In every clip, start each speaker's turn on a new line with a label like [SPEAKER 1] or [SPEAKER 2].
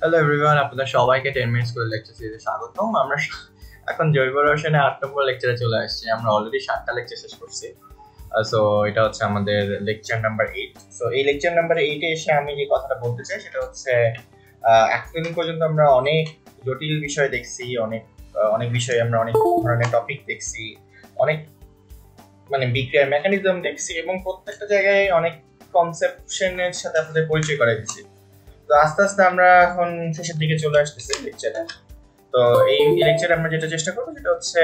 [SPEAKER 1] Hello everyone, আপনাদের সবাইকে 10 minutes করে লেকচার সিরিজে স্বাগতম। আমরা এখন জৈব রসায়নে 8 নম্বর লেকচারে চলে আসছি। আমরা অলরেডি 7টা লেকচার শেষ করছি। সো এটা হচ্ছে আমাদের লেকচার নাম্বার 8। সো এই লেকচার নাম্বার 8 এ এসে আমি যে কথাটা বলতে চাই সেটা হচ্ছে এতদিন পর্যন্ত আমরা অনেক জটিল বিষয় দেখছি, অনেক বিষয়ে আমরা অনেক ধরনের টপিক দেখছি, অনেক বিক্রিয়ার মেকানিজম দেখছি এবং প্রত্যেকটা জায়গায় অনেক কনসেপশনের সাথে আপনাদের পরিচয় করাই দিচ্ছি। তো আস্তে আস্তে আমরা এখন শেষের দিকে চলে আসতেছি লেকচারে। তো এই লেকচারে আমরা যেটা চেষ্টা করবো সেটা হচ্ছে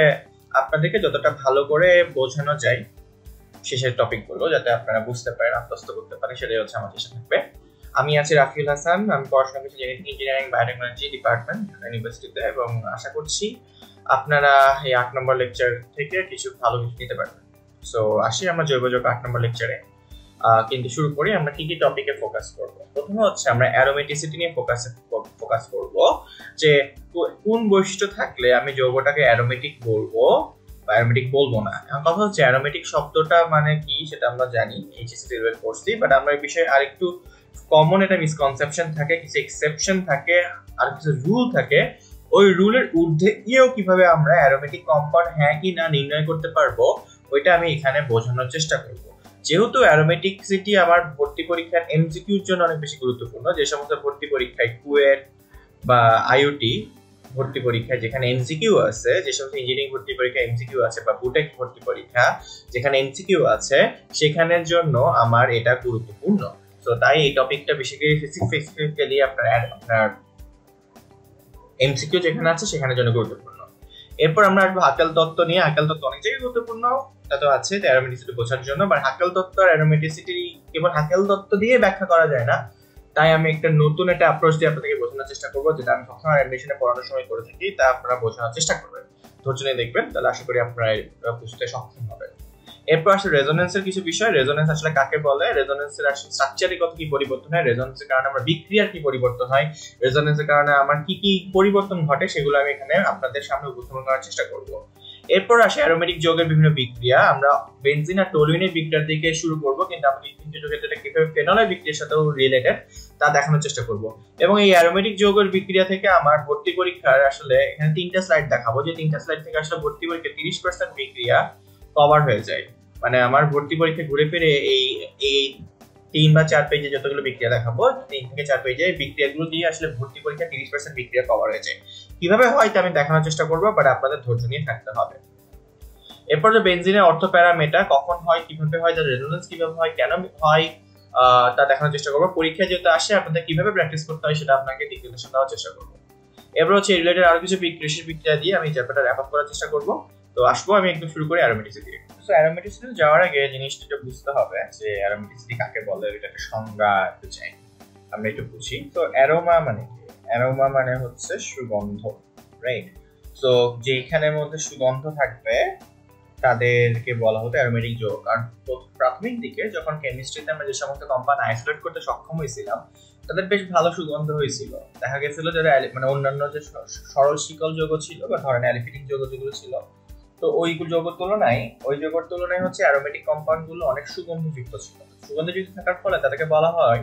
[SPEAKER 1] আপনাদেরকে যতটা ভালো করে বোঝানো যায় শেষের টপিকগুলো, যাতে আপনারা বুঝতে পারেন, আত্মস্থ করতে পারেন, সেটাই হচ্ছে আমার চেষ্টা থাকবে। আমি আছি রাফিউল হাসান, আমি পড়াশোনা করছি জেনেটিক ইঞ্জিনিয়ারিং বায়োটেকনোলজি ডিপার্টমেন্ট ইউনিভার্সিটিতে, এবং আশা করছি আপনারা এই 8 নম্বর লেকচার থেকে কিছু ভালো কিছু নিতে পারবেন। সো আসি আমরা জৈবযোগ 8 নম্বর লেকচারে। কিন্তু শুরু করি, আমরা কি কি টপিকে ফোকাস করব। প্রথমে হচ্ছে আমরা অ্যারোমেটিসিটি নিয়ে ফোকাস করব, যে কোন বৈশিষ্ট্য থাকলে আমি যৌগটাকে অ্যারোমেটিক বলবো বা অ্যারোমেটিক বলবো না। এখন কথা হচ্ছে অ্যারোমেটিক শব্দটা মানে কি সেটা আমরা জানি, এইচএসসি লেভেল পড়ছি, বাট আমরা এই বিষয়ে আরেকটু কমন একটা মিসকনসেপশন থাকে, কিছু এক্সেপশন থাকে, আর কিছু রুল থাকে। ওই রুলের ঊর্ধ্বে গিয়েও কিভাবে আমরা অ্যারোমেটিক কম্পাউন্ড হ্যাঁ কি না নির্ণয় করতে পারবো, ওইটা আমি এখানে বোঝানোর চেষ্টা করব। যেহেতু অ্যারোমেটিসিটি আমার ভর্তি পরীক্ষার এমসিকিউর জন্য অনেক বেশি গুরুত্বপূর্ণ, যে সমস্ত ভর্তি পরীক্ষায় কুয়েট বা আইওটি ভর্তি পরীক্ষায় যেখানে এমসিকিউ আছে, যে সমস্ত ইঞ্জিনিয়ারিং ভর্তি পরীক্ষা এমসিকিউ আছে, বা বুটেক ভর্তি পরীক্ষা যেখানে এমসিকিউ আছে, সেখানের জন্য আমার এটা গুরুত্বপূর্ণ। তো তাই এই টপিকটা বেসিক্যালি আপনার এমসিকিউ যেখানে আছে সেখানের জন্য গুরুত্বপূর্ণ। এরপর আমরা আসবো হাকেল তত্ত্ব নিয়ে। হাকেল তত্ত্ব অনেক জায়গায় গুরুত্বপূর্ণ, তা তো আছে অ্যারোমেটিসিটি বোঝার জন্য, বাট হাকেল তত্ত্ব আর অ্যারোমেটিসিটি কেবল হাকেল তত্ত্ব দিয়ে ব্যাখ্যা করা যায় না। তাই আমি একটা নতুন একটা অ্যাপ্রোচ দিয়ে আপনাদেরকে বোঝানোর চেষ্টা করবো, যেটা আমি সবসময় অ্যাডমিশনে পড়ানোর সময় করে থাকি, তা আপনারা বোঝানোর চেষ্টা করবেন, ধৈর্য নিয়ে দেখবেন, তাহলে আশা করি আপনারা বুঝতে সক্ষম হবেন। এরপর আসলে রেজোনেন্সের কিছু বিষয়। রেজোনেন্স আসলে কাকে বলে, রেজোনেন্সের আসলে স্ট্রাকচারে কত কি পরিবর্তন হয়, রেজোনেন্সের কারণে আমার বিক্রিয়ার কি পরিবর্তন হয়, রেজোনেন্সের কারণে আমার কি কি পরিবর্তন ঘটে, সেগুলো আমি এখানে আপনাদের সামনে উপস্থাপন করার চেষ্টা করব। এরপর আসে অ্যারোমেটিক যৌগের বিভিন্ন বিক্রিয়া। আমরা বেনজিন আর টলুইনের বিক্রিয়ার দিকে শুরু করব, কিন্তু আমরা তিনটে যৌগের যেটা কিভাবে ফেনলের বিক্রিয়ার সাথেও রিলেটেড তা দেখানোর চেষ্টা করব। এবং এই অ্যারোমেটিক যৌগের বিক্রিয়া থেকে আমার ভর্তি পরীক্ষার আসলে এখানে 3টা স্লাইড দেখাবো, যে 3টা স্লাইড থেকে আসলে ভর্তি পরীক্ষা 30% বিক্রিয়া কভার হয়ে যায়। মানে আমার ভর্তি পরীক্ষা ঘুরে ফিরে এই 3 বা 4 পেজে যতগুলো বিক্রিয়া দেখাবো, 3 থেকে 4 পেজে বিক্রিয়াগুলো দিয়ে আসলে ভর্তি পরীক্ষা 30% বিক্রিয়া কভার হয়ে যায়। কিভাবে হয় তা আমি দেখানোর চেষ্টা করবো, বাট আপনাদের ধৈর্য নিয়ে থাকতে হবে। এরপর যে বেনজিনের অর্থ প্যারামিটার কখন হয়, কিভাবে হয়, তার রেজোনেন্স কিভাবে হয়, কেন হয়, তা দেখানোর চেষ্টা করবো। পরীক্ষায় যেহেতু আসে, আপনাদের কিভাবে প্র্যাকটিস করতে হয় সেটা আপনাকে ডিক্লারেশন দেওয়ার চেষ্টা করবো। এরপর হচ্ছে রিলেটেড আরো কিছু বিক্রিয়া দিয়ে আমি চ্যাপ্টারটা র্যাপ আপ করার চেষ্টা করবো। তো আসবো আমি একদম শুরু করি অ্যারোমেটিসিটি। সো অ্যারোমেটিসিটি যাওয়ার আগে জিনিসটা বুঝতে হবে যে অ্যারোমেটিসিটি কাকে বলে, এটা একটা সংজ্ঞা একটু চাই, আমরা একটু বুঝি। তো অ্যারোমা মানে কি? অ্যারোমা মানে হচ্ছে সুগন্ধ, রাইট? সো যেখানের মধ্যে সুগন্ধ থাকবে তাদেরকে বলা হতো অ্যারোমেটিক যৌগ। কারণ প্রাথমিক দিকে যখন কেমিস্ট্রিতে আমরা যে সমস্ত কম্পাউন্ড আইসোলেট করতে সক্ষম হয়েছিলাম, তাদের বেশ ভালো সুগন্ধ হয়েছিল। দেখা গেছিল যারা অন্যান্য যে সরল শিকল যৌগ ছিল বা ধরেন অ্যালিফিটিক যৌগ যেগুলো ছিল, তো ওই যৌগের তুলনায় হচ্ছে অ্যারোমেটিক কম্পাউন্ড গুলো অনেক সুগন্ধযুক্ত ছিল। সুগন্ধযুক্ত থাকার ফলে তাদেরকে বলা হয়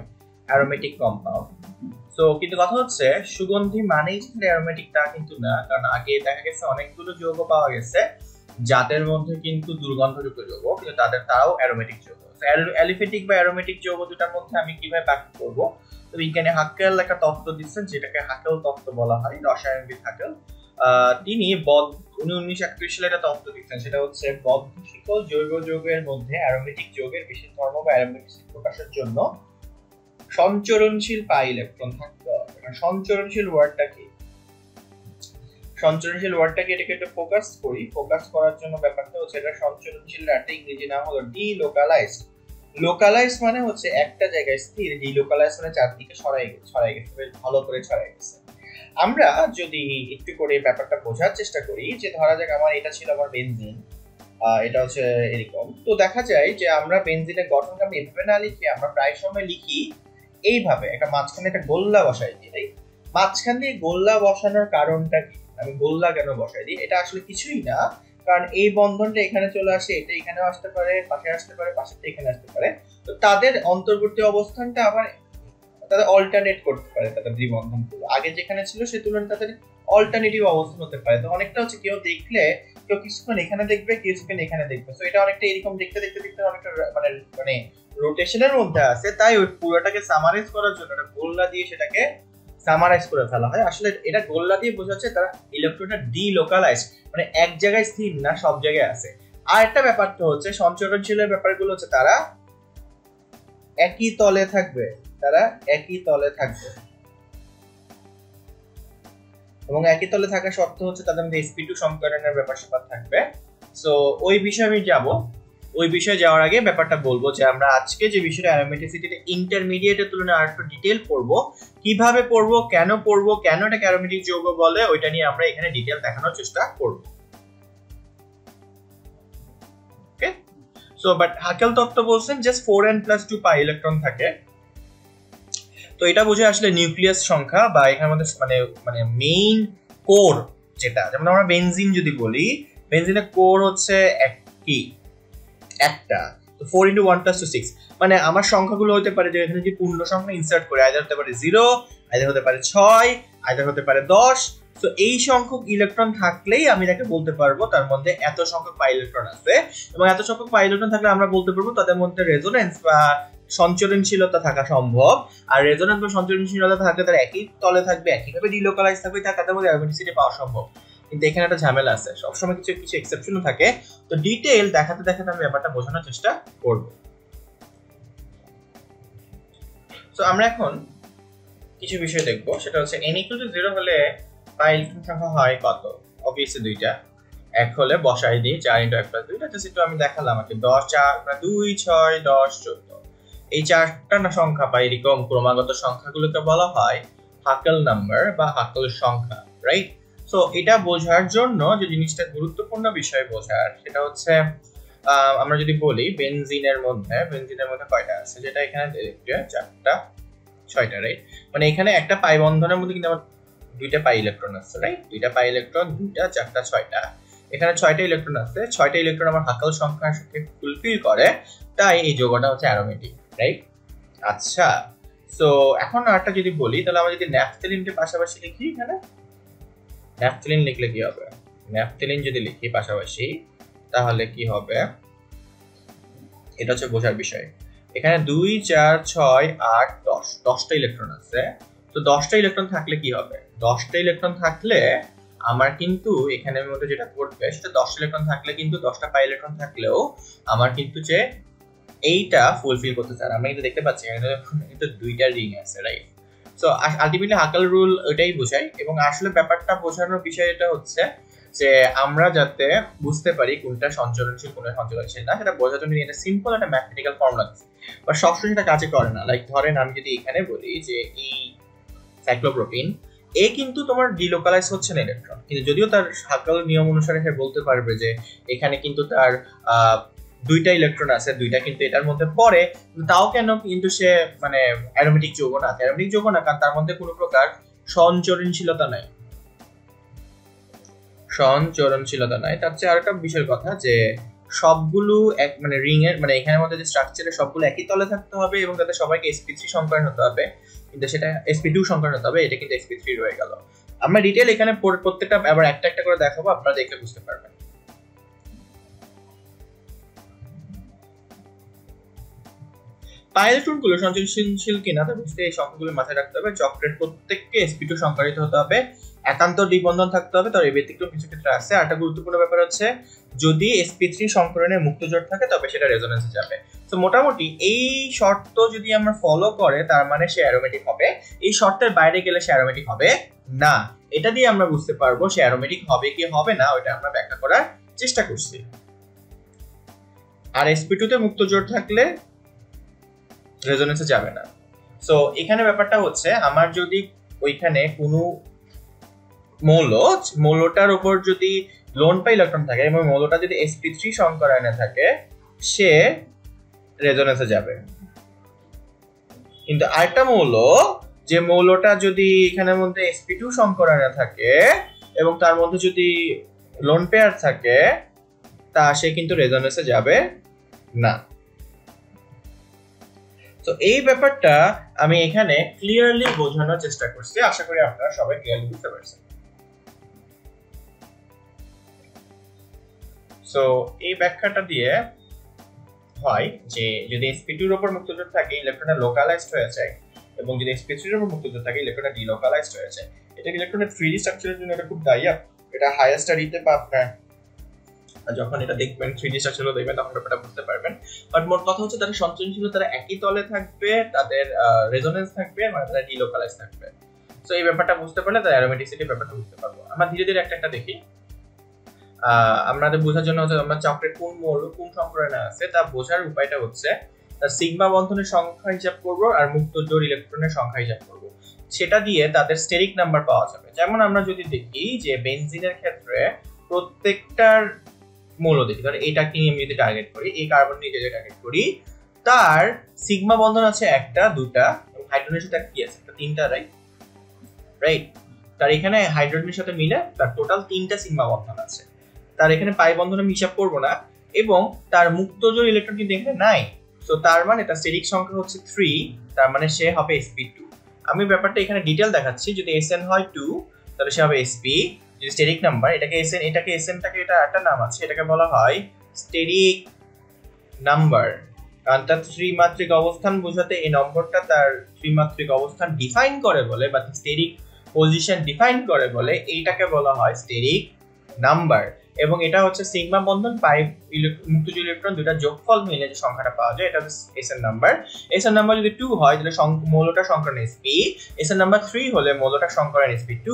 [SPEAKER 1] অ্যারোমেটিক কম্পাউন্ড। তো কিন্তু কথা হচ্ছে সুগন্ধি মানেই যে অ্যারোমেটিক তা কিন্তু না, কারণ আগে দেখা গেছে অনেকগুলো যৌগ পাওয়া গেছে যাদের মধ্যে কিন্তু দুর্গন্ধযুক্ত যৌগ, কিন্তু তারাও অ্যারোমেটিক যৌগ। অ্যালিফেটিক বা অ্যারোমেটিক যৌগ দুটার মধ্যে আমি কিভাবে ব্যাখ্যা করব? তো বিজ্ঞানী হাকেল একটা তত্ত্ব দিচ্ছেন, যেটাকে হাকেল তত্ত্ব বলা হয়, রসায়নবিদ হাকেল। তিনি 1931 সালে একটা তত্ত্ব দিচ্ছেন, সেটা হচ্ছে বদ্ধ শিকল জৈব যৌগের মধ্যে অ্যারোমেটিক যৌগের বিশেষ ধর্ম বা অ্যারোমেটিসিটি প্রকাশের জন্য সঞ্চরণশীল পাই ইলেকট্রন থাকতে হবে। সঞ্চরণশীল ওয়ার্ডটা কি? সঞ্চরণশীল ওয়ার্ডটাকে এটাকে একটু ফোকাস করার জন্য ব্যাপারটা হচ্ছে, এটা সঞ্চরণশীল একটা ইংরেজি নাম হলো ডিলোকালাইজড। লোকালাইজ মানে হচ্ছে একটা জায়গায় স্থির, ডিলোকালাইজ মানে চারদিকে ছড়াই গেছে, বেশ ভালো করে ছড়াই গেছে। আমরা যদি একটু করে ব্যাপারটা বোঝার চেষ্টা করি, যে ধরা যাক আমার এটা ছিল আমার বেনজিন, এটা হচ্ছে এরকম, তো দেখা যায় যে আমরা বেনজিনের গঠনকে আমি এভাবে না লিখে আমরা প্রায় সময় লিখি এইভাবে, একটা মাঝখানে একটা গোল্লা বসাই দিই, তাই? মাঝখান দিয়ে গোল্লা বসানোর কারণটা কি? আমি গোল্লা কেন বসাই দিই? এটা আসলে কিছুই না, কারণ এই বন্ধনটা এখানে চলে আসে, এটা এখানেও আসতে পারে, পাশে আসতে পারে, পাশেরটা এখানে আসতে পারে, তো তাদের অন্তর্বর্তী অবস্থানটা আবার তাদের অল্টারনেট করতে পারে তাদের দ্বিবন্ধনগুলো, আগে যেখানে ছিল সে তুলনায় তাদের অল্টারনেটিভ অবস্থান হতে পারে। তো অনেকটা হচ্ছে কেউ দেখলে কেউ কিছুক্ষণ এখানে দেখবে, কিছুক্ষণ এখানে দেখবে, তো এটা অনেকটা এরকম দেখতে দেখতে দেখতে অনেকটা মানে মানে রোটেশনের মধ্যে আছে। তাই ওই পুরোটাকে সামারাইজ করার জন্য একটা গোল্লা দিয়ে সেটাকে সামারাইজ করে ফেলা হয়। আসলে এটা গোল্লা দিয়ে বোঝাচ্ছে তারা ইলেকট্রনটা ডিলোকালাইজ, মানে এক জায়গায় স্থির না, সব জায়গায় আছে। আর একটা ব্যাপারটা হচ্ছে সঞ্চরণশীলের ব্যাপারগুলো হচ্ছে তারা একই তলে থাকবে, তারা একই তলে থাকবে, এবং একই তলে থাকা শর্ত হচ্ছে তাদের মধ্যে sp2 সংকরণের ব্যাপার স্যাপার থাকবে। সো ওই বিষয়ে আমি যাব, ওই বিষয়ে যাওয়ার আগে ব্যাপারটা বলবো যে আমরা আজকে যে বিষয়টা অ্যারোমেটিসিটিতে ইন্টারমিডিয়েটের তুলনায় আরেকটু ডিটেইল পড়বো, কিভাবে পড়বো, কেন এটাকে অ্যারোমেটিক যৌগ বলে, ওইটা নিয়ে আমরা এখানে ডিটেইল দেখানোর চেষ্টা করব। ওকে, সো বাট হাকেল তত্ত্ব বলছেন জাস্ট 4n+2 পাই ইলেকট্রন থাকে। তো এটা বোঝায় আসলে নিউক্লিয়াস সংখ্যা বা এখানের মধ্যে মানে মানে মেইন কোর যেটা, যেমন আমরা বেনজিন যদি বলি, বেনজিনের কোর হচ্ছে একটা, তো 4 × 1 + 2 6, মানে আমার সংখ্যাগুলো হতে পারে যে এখানে যদি পূর্ণ সংখ্যা ইনসার্ট করে, আইদার হতে পারে 0, আইদার হতে পারে 6, আইদার হতে পারে 10। তো এই সংখ্যক ইলেকট্রন থাকলেই আমি এটাকে বলতে পারবো তার মধ্যে এত সংখ্যক পাই ইলেকট্রন আছে, এবং এত সংখ্যক পাই ইলেকট্রন থাকলে আমরা বলতে পারবো তাদের মধ্যে রেজোনেন্স বা সঞ্চরণশীলতা থাকা সম্ভব। আর রেজোনেন্স বা সঞ্চরণশীলতা থাকলে তারা একই তলে থাকবে, একইভাবে ডিলোকালাইজ থাকবে, তাদের মধ্যে অ্যারোমেটিসিটি পাওয়া সম্ভব। কিন্তু এখানে একটা ঝামেলা আছে, সবসময় কিছু কিছু এক্সেপশনও থাকে। তো ডিটেইল দেখাতে দেখাতে আমি ব্যাপারটা বোঝানোর চেষ্টা করব। তো আমরা এখন কিছু বিষয় দেখব, সেটা হচ্ছে n = 0 হলে পাই ইলেকট্রন সংখ্যা হয় কত? অবভিয়াসলি দুইটা। এক হলে বসাই দিই 4 × 1 + 2, এটা জাস্ট একটু আমি দেখালাম আর কি। 10 4 2 6 10 14, এই চারটা না সংখ্যা বা এরকম ক্রমাগত সংখ্যাগুলোকে বলা হয় হাকেল নাম্বার বা হাকেল সংখ্যা, রাইট? সো এটা বোঝার জন্য যে জিনিসটা গুরুত্বপূর্ণ বিষয় বোঝার, সেটা হচ্ছে আমরা যদি বলি বেনজিনের মধ্যে কয়টা আছে, যেটা এখানে 4টা 6টা, রাইট? মানে এখানে একটা পাই বন্ধনের মধ্যে কিন্তু আমার দুইটা পাই ইলেকট্রন আছে, রাইট? দুইটা পাই ইলেকট্রন, 2টা 4টা 6টা, এখানে 6টা ইলেকট্রন আছে। 6টা ইলেকট্রন আমার হাকেল সংখ্যার সাথে ফুলফিল করে, তাই এই যৌগটা হচ্ছে অ্যারোমেটিক, রাইট? আচ্ছা, সো এখন আরেকটা যদি বলি, তাহলে আমরা যদি ন্যাফথেলিনকে পাশাপাশি লিখি, এখানে ন্যাফথেলিন লিখলে কি হবে? ন্যাফথেলিন যদি লিখি পাশাপাশি, তাহলে কি হবে? এটা হচ্ছে বোঝার বিষয়। এখানে 2 4 6 8 10, 10টা ইলেকট্রন আছে। তো 10টা ইলেকট্রন থাকলে কি হবে? 10টা ইলেকট্রন থাকলে আমার কিন্তু এখানে মধ্যে যেটা ঘটবে সেটা 10টা ইলেকট্রন থাকলে কিন্তু 10টা পাই ইলেকট্রন থাকলেও আমার কিন্তু যে এইটা ফুলফিল করতে চায়, আমরা কিন্তু দেখতে পাচ্ছি এখানে কিন্তু দুইটা রিং আছে, রাইট? সো আলটিমেটলি হাকেল রুল ওইটাই বোঝায়। এবং আসলে ব্যাপারটা বোঝানোর বিষয় এটা হচ্ছে যে আমরা যাতে বুঝতে পারি কোনটা সঞ্চরণশীল কোনটা সঞ্চরণশীল না, সেটা বোঝার জন্য এটা সিম্পল একটা ম্যাথমেটিক্যাল ফর্মুলা আছে, বা সবসময় সেটা কাজে করে না। লাইক ধরেন আমি যদি এখানে বলি যে এই সাইক্লোপ্রোপিন এ কিন্তু তোমার ডিলোকালাইজ হচ্ছে না ইলেকট্রন, কিন্তু যদিও তার হাকেল নিয়ম অনুসারে সে বলতে পারবে যে এখানে কিন্তু তার দুইটা ইলেকট্রন আছে, দুইটা কিন্তু এটার মধ্যে পড়ে, তাও কেন কিন্তু সে মানে অ্যারোমেটিক যৌগ না। অ্যারোমেটিক যৌগ না কারণ তার মধ্যে কোনো প্রকার সঞ্চরণশীলতা নাই, তার চেয়ে আরেকটা বিষয়ের কথা যে সবগুলো এক মানে রিং এর মানে এখানের মধ্যে যে স্ট্রাকচারে সবগুলো একই তলে থাকতে হবে এবং তাদের সবাইকে sp3 সংকরণ হতে হবে, কিন্তু সেটা sp2 সংকরণ হতে হবে, এটা কিন্তু sp3 রয়ে গেল। আমরা ডিটেইল এখানে প্রত্যেকটা আবার একটা একটা করে দেখাবো, আপনারা দেখে বুঝতে পারবেন। পাই ইলেকট্রনগুলো সঞ্চরণশীল কিনা তা বুঝতে এই সংখ্যাগুলো মাথায় রাখতে হবে। চক্রের প্রত্যেককে sp2 সংকরিত হতে হবে, একান্ত দ্বিবন্ধন থাকতে হবে, তবে ব্যতিক্রম কিছু ক্ষেত্রে আছে। আর একটা গুরুত্বপূর্ণ ব্যাপার হচ্ছে যদি sp3 সংকরণে মুক্ত জোট থাকে তবে সেটা রেজোনেন্সে যাবে। তো মোটামুটি এই শর্ত যদি আমরা ফলো করে তার মানে সে অ্যারোমেটিক হবে, এই শর্তের বাইরে গেলে সে অ্যারোমেটিক হবে না। এটা দিয়ে আমরা বুঝতে পারবো সে অ্যারোমেটিক হবে কি হবে না, ওটা আমরা ব্যাখ্যা করার চেষ্টা করছি। আর sp2 তে মুক্ত জোট থাকলে রেজোনেন্সে যাবে না। সো এখানে ব্যাপারটা হচ্ছে আমার যদি ওইখানে কোনো মৌলটার উপর যদি লোন পাই ইলেকট্রন থাকে এবং মৌলটা যদি sp3 সংকরণে থাকে সে রেজোনেন্সে যাবে। কিন্তু আরেকটা মৌল, যে মৌলটা যদি এখানের মধ্যে sp2 সংকরণে থাকে এবং তার মধ্যে যদি লোন পেয়ার থাকে তা সে কিন্তু রেজোনেন্সে যাবে না। তো এই ব্যাপারটা আমি এখানে ক্লিয়ারলি বোঝানোর চেষ্টা করছি, আশা করি আপনারা সবাই ক্লিয়ারলি বুঝতে পারছেন। সো এই ব্যাখ্যাটা দিয়ে হয় যে যদি sp2 এর উপর মুক্তজোড় থাকে ইলেকট্রনটা লোকালাইজড হয়ে যায়, এবং যদি sp3 এর উপর মুক্তজোড় থাকে ইলেকট্রনটা ডিলোকালাইজড হয়ে যায়। এটা ইলেকট্রনের 3D স্ট্রাকচারের জন্য এটা খুব দায়ী। এটা হায়ার স্টাডিতে বা আপনার যখন এটা দেখবেন 3D স্ট্রাকচারও দেখবেন তখন ব্যাপারটা বুঝতে পারবেন। বাট মোট কথা হচ্ছে তারা সঞ্চয়নশীল, তারা একই তলে থাকবে, তাদের রেজোনেন্স থাকবে, মানে তারা ডিলোকালাইজ থাকবে। সো এই ব্যাপারটা বুঝতে পারলে তার অ্যারোমেটিসিটি ব্যাপারটা বুঝতে পারবো। আমরা ধীরে ধীরে একটা দেখি। আমাদের বোঝার জন্য হচ্ছে আমরা চক্রের কোন মৌল কোন সংকরণে আছে তা বোঝার উপায়টা হচ্ছে তার সিগমা বন্ধনের সংখ্যা হিসাব করব আর মুক্ত জোড় ইলেকট্রনের সংখ্যা হিসাব করব, সেটা দিয়ে তাদের স্টেরিক নাম্বার পাওয়া যাবে। যেমন আমরা যদি দেখি যে বেনজিনের ক্ষেত্রে প্রত্যেকটার মৌল দেখি, ধর এটাকে নিয়ে আমি যদি টার্গেট করি, এই কার্বন নিয়ে যদি টার্গেট করি, তার সিগমা বন্ধন আছে একটা, দুটা, এবং হাইড্রোজেনের সাথে কি আছে, তিনটা, রাইট। তার এখানে হাইড্রোজেনের সাথে মিলে তার টোটাল তিনটা সিগমা বন্ধন আছে। তার এখানে পাই বন্ধন আমি হিসাব করবো না, এবং তার মুক্ত জোড় ইলেকট্রন কিন্তু এখানে নাই। সো তার মানে তার স্টেরিক সংখ্যা হচ্ছে 3, তার মানে সে হবে sp2। আমি ব্যাপারটা এখানে ডিটেইল দেখাচ্ছি। যদি sn হয় 2 তাহলে সে হবে sp। যদি স্টেরিক নাম্বার, এটাকে sn টাকে এটা একটা নাম আছে, এটাকে বলা হয় স্টেরিক নাম্বার, কারণ তার ত্রিমাত্রিক অবস্থান বোঝাতে এই নম্বরটা তার ত্রিমাত্রিক অবস্থান ডিফাইন করে বলে, বা স্টেরিক পজিশন ডিফাইন করে বলে, এইটাকে বলা হয় স্টেরিক নাম্বার। এবং এটা হচ্ছে সিগমা বন্ধন পাই মুক্তজোড় ইলেকট্রন দুটা যোগফল মিলে যে সংখ্যাটা পাওয়া যায়, এটা হচ্ছে এসএন নাম্বার। এসএন নাম্বার যদি 2 হয় তাহলে মৌলটা সংকরণ sp, এসএন নাম্বার 3 হলে মৌলটা সংকরণ sp2,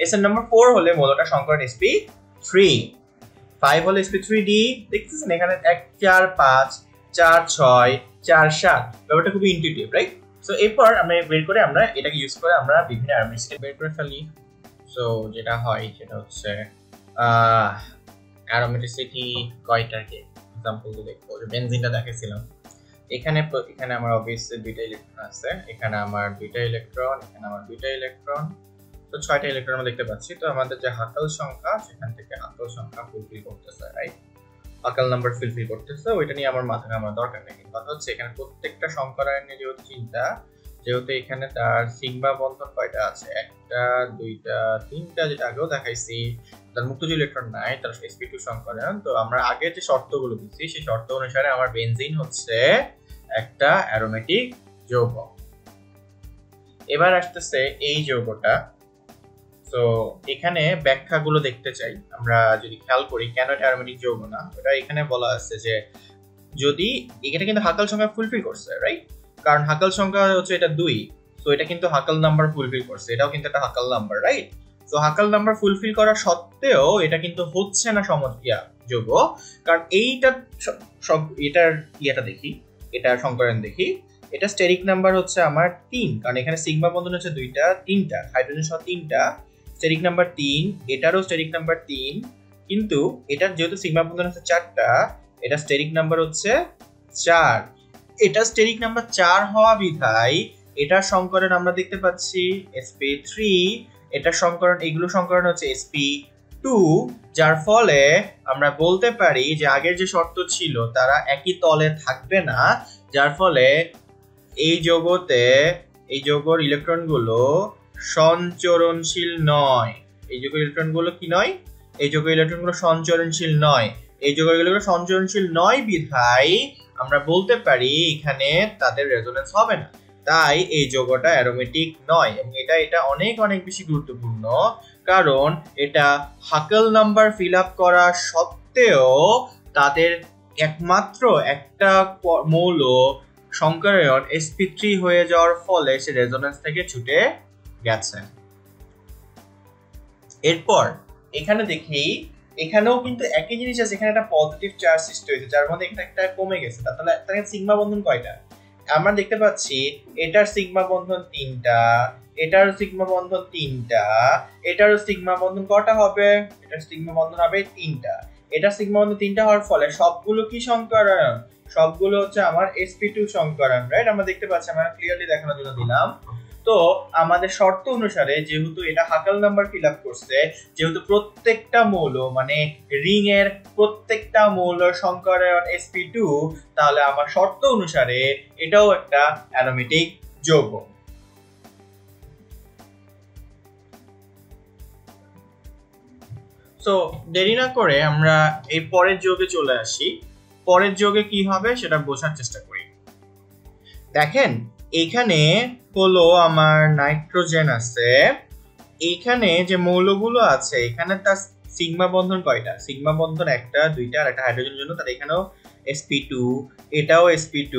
[SPEAKER 1] এসএন নাম্বার 4 হলে মৌলটা সংকরণ sp3, 5 হলে sp3d। দেখতেছেন এখানে 1 4 5 4 6 4 7, ব্যাপারটা খুবই ইনটিউটিভ, রাইট? সো এরপর আমরা বের করে আমরা এটাকে ইউজ করে আমরা বিভিন্ন অ্যারোমেটিসিটি বের করে ফেলি। সো যেটা হয় সেটা হচ্ছে অ্যারোমেটিসিটি কয়টাকে एग्जांपल দিয়ে দেখবো। যে বেনজিনটা দেখাইছিলাম, এখানে আমার অবভিয়াসলি দুইটা ইলেকট্রন আছে, এখানে আমার দুইটা ইলেকট্রন, এখানে আমার দুইটা ইলেকট্রন, তো 6টা ইলেকট্রন আমরা দেখতে পাচ্ছি। তো আমাদের যে হাকাল সংখ্যা, সেখান থেকে হাকাল সংখ্যা ফুলফিল করতেছে, রাইট? হাকাল নাম্বার ফুলফিল করতেছে, ওইটা নিয়ে আমার মাথায় আমার দরকার নেই। কথা হচ্ছে এখানে প্রত্যেকটা সংখ্যার নিয়ে যেহেতু চিন্তা, যেহেতু এখানে তার সিগমা বন্ধন কয়টা আছে, একটা, দুইটা, তিনটা, যেটা আগেও দেখাইছি, তার মুক্তজোড় ইলেকট্রন নাই, তার sp2 সংকরণ। তো আমরা আগের যে শর্তগুলো দিচ্ছি সেই শর্ত অনুসারে আমার বেনজিন হচ্ছে একটা অ্যারোমেটিক যৌগ। এবার আসতেছে এই যৌগটা। তো এখানে ব্যাখ্যাগুলো দেখতে চাই আমরা, যদি খেয়াল করি কেন এটা অ্যারোমেটিক যৌগ না। এটা এখানে বলা আছে যে যদি এটা কিন্তু হাকাল সংখ্যা ফুলফিল করছে, রাইট? কারণ হাকাল সংখ্যা হচ্ছে এটা 2, সো এটা কিন্তু হাকাল নাম্বার ফুলফিল করছে, এটাও কিন্তু একটা হাকাল নাম্বার, রাইট? তো হাকাল নাম্বার ফুলফিল করা সত্ত্বেও এটা কিন্তু হচ্ছে না সমক্রিয়া যৌগ, কারণ এটার ইয়েটা দেখি, এটা সংকরণ দেখি, এটা স্টেরিক নাম্বার হচ্ছে আমার 3, কারণ এখানে সিগমা বন্ধন হচ্ছে দুইটা, তিনটা, হাইড্রোজেন সহ তিনটা, স্টেরিক নাম্বার 3, এটারও স্টেরিক নাম্বার 3, কিন্তু এটার যেহেতু সিগমা বন্ধন হচ্ছে 4টা, এটা স্টেরিক নাম্বার হচ্ছে 4। এটা স্টেরিক নাম্বার 4 হওয়া বিধায় এটার সংকরণ আমরা দেখতে পাচ্ছি sp3, এটার সংকরণ, এগুলো সংকরণ হচ্ছে sp2, যার ফলে আমরা বলতে পারি যে আগের যে শর্ত ছিল তারা একই তলে থাকবে না, যার ফলে এই যৌগতে এই যৌগের ইলেকট্রনগুলো সঞ্চরণশীল নয়। এই যৌগের ইলেকট্রনগুলো কি নয়? এই যৌগের ইলেকট্রনগুলো সঞ্চরণশীল নয়। এই যৌগগুলো সঞ্চরণশীল নয় বিধায় আমরা বলতে পারি এখানে তাদের রেজোনেন্স হবে না, তাই এই যৌগটা অ্যারোমেটিক নয়। এবং এটা অনেক অনেক বেশি গুরুত্বপূর্ণ, কারণ এটা হাকেল নাম্বার ফিল আপ করা সত্ত্বেও তাদের একমাত্র একটা মৌল সংকরণ sp3 হয়ে যাওয়ার ফলে সে রেজোনেন্স থেকে ছুটে গেছে। এরপর এখানে দেখি, এখানেও কিন্তু একই জিনিস আছে, এখানে একটা পজিটিভ চার্জ সৃষ্টি হয়েছে, যার মধ্যে এখানে একটা কমে গেছে। তাহলে সিগমা বন্ধন কয়টা? আমরা দেখতে পাচ্ছি এটার সিগমা বন্ধন 3টা, এটার সিগমা বন্ধন 3টা, এটারও সিগমা বন্ধন কয়টা হবে? এটার সিগমা বন্ধন হবে 3টা। এটা সিগমা বন্ধন 3টা হওয়ার ফলে সবগুলো কি সংকরণ? সবগুলো হচ্ছে আমার sp2 সংকরণ, রাইট? আমরা দেখতে পাচ্ছি, আমরা ক্লিয়ারলি দেখানোর জন্য দিলাম তো আমাদের শর্ত অনুসারে যেহেতু এটা হাকাল নাম্বার ফিল আপ করছে, যেহেতু প্রত্যেকটা মৌল মানে রিং এর প্রত্যেকটা মৌলের সংকরায়ন sp2, তাহলে আমার শর্ত অনুসারে এটাও একটা অ্যারোমেটিক যৌগ। সো দেরি না করে আমরা এই পরের যৌগে চলে আসি। পরের যৌগে কি হবে সেটা বোঝার চেষ্টা করি। দেখেন এখানে হলো আমার নাইট্রোজেন আছে, এইখানে যে মৌলগুলো আছে এখানে তার সিগমা বন্ধন কয়টা? সিগমা বন্ধন একটা, দুইটা, আর একটা হাইড্রোজেনের জন্য তার এখানেও sp2, এটাও sp2,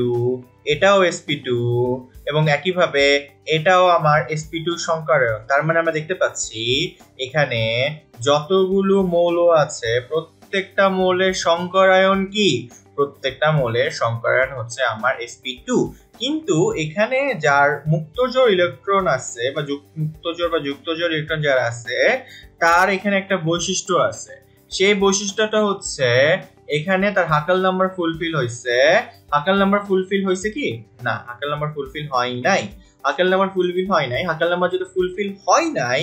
[SPEAKER 1] এটাও sp2, এবং একইভাবে এটাও আমার sp2 সংকরায়ন। তার মানে আমরা দেখতে পাচ্ছি এখানে যতগুলো মৌল আছে প্রত্যেকটা মৌলের সংকরায়ন কি? প্রত্যেকটা মৌলের সংকরায়ন হচ্ছে আমার sp2। কিন্তু এখানে যার মুক্তজোড় ইলেকট্রন আছে বা মুক্তজোড় বা যুক্তজোড় ইলেকট্রন যারা আছে তার এখানে একটা বৈশিষ্ট্য আছে। সেই বৈশিষ্ট্যটা হচ্ছে এখানে তার হাকাল নাম্বার ফুলফিল হয়েছে। হাকাল নাম্বার ফুলফিল হয়েছে কি? না, হাকাল নাম্বার ফুলফিল হয় নাই। হাকাল নাম্বার ফুলফিল হয় নাই। হাকাল নাম্বার যদি ফুলফিল হয় নাই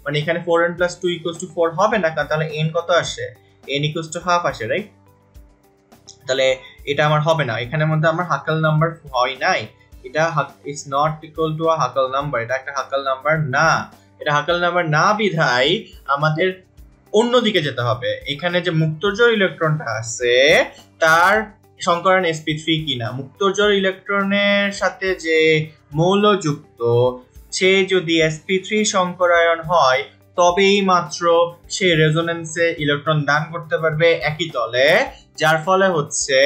[SPEAKER 1] মানে এখানে 4n + 2 = 4 হবে না, কারণ তাহলে n কত আসে? n = ½ আসে, রাইট? তাহলে এটা আমার হবে না, এখানের মধ্যে আমার হাকাল নাম্বার হয় নাই। এটা is not equal to a হাকাল নাম্বার, এটা একটা হাকাল নাম্বার না। এটা হাকাল নাম্বার না বিধায় আমাদের অন্যদিকে যেতে হবে। এখানে যে মুক্তজোড় ইলেকট্রনটা আছে তার সংকরায়ন sp3 কিনা, মুক্তজোড় ইলেকট্রনের সাথে যে মৌল যুক্ত সে যদি sp3 সংকরায়ন হয় তবেই মাত্র সে রেজোনেন্সে ইলেকট্রন দান করতে পারবে একই তলে, যার ফলে হচ্ছে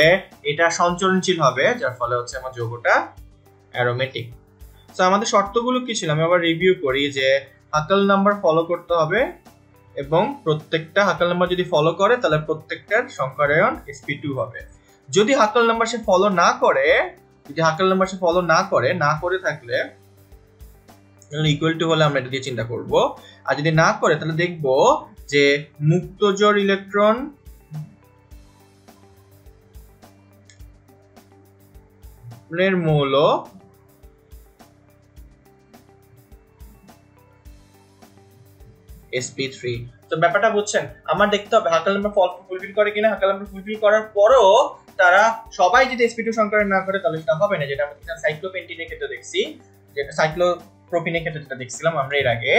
[SPEAKER 1] এটা সঞ্চরণশীল হবে, যার ফলে হচ্ছে আমার যৌগটা অ্যারোমেটিক। সো আমাদের শর্তগুলো কি ছিল আমি আবার রিভিউ করি যে হাকাল নাম্বার ফলো করতে হবে এবং প্রত্যেকটা হাকাল নাম্বার যদি ফলো করে তাহলে প্রত্যেকটার সংকরায়ন sp2 হবে। যদি হাকাল নাম্বার সে ফলো না করে, যদি হাকাল নাম্বার সে ফলো না করে থাকলে ইকুয়াল টু হলে আমরা এটা দিয়ে চিন্তা করব, আর যদি না করে তাহলে দেখব যে মুক্তজোড় ইলেকট্রন এর মৌল sp3। তো ব্যাপারটা বুঝছেন? আমার দেখতে হবে হাকাল নাম্বার ফুলফিল করে কিনা। হাকাল নাম্বার ফুলফিল করার পরও তারা সবাই যদি sp2 সংকরায়ন না করে তাহলে সেটা হবে না, যেটা আমরা সাইক্লোপেন্টিনের ক্ষেত্রে দেখছি, যেটা সাইক্লোপ্রোপিনের ক্ষেত্রে যেটা দেখছিলাম আমরা এর আগে।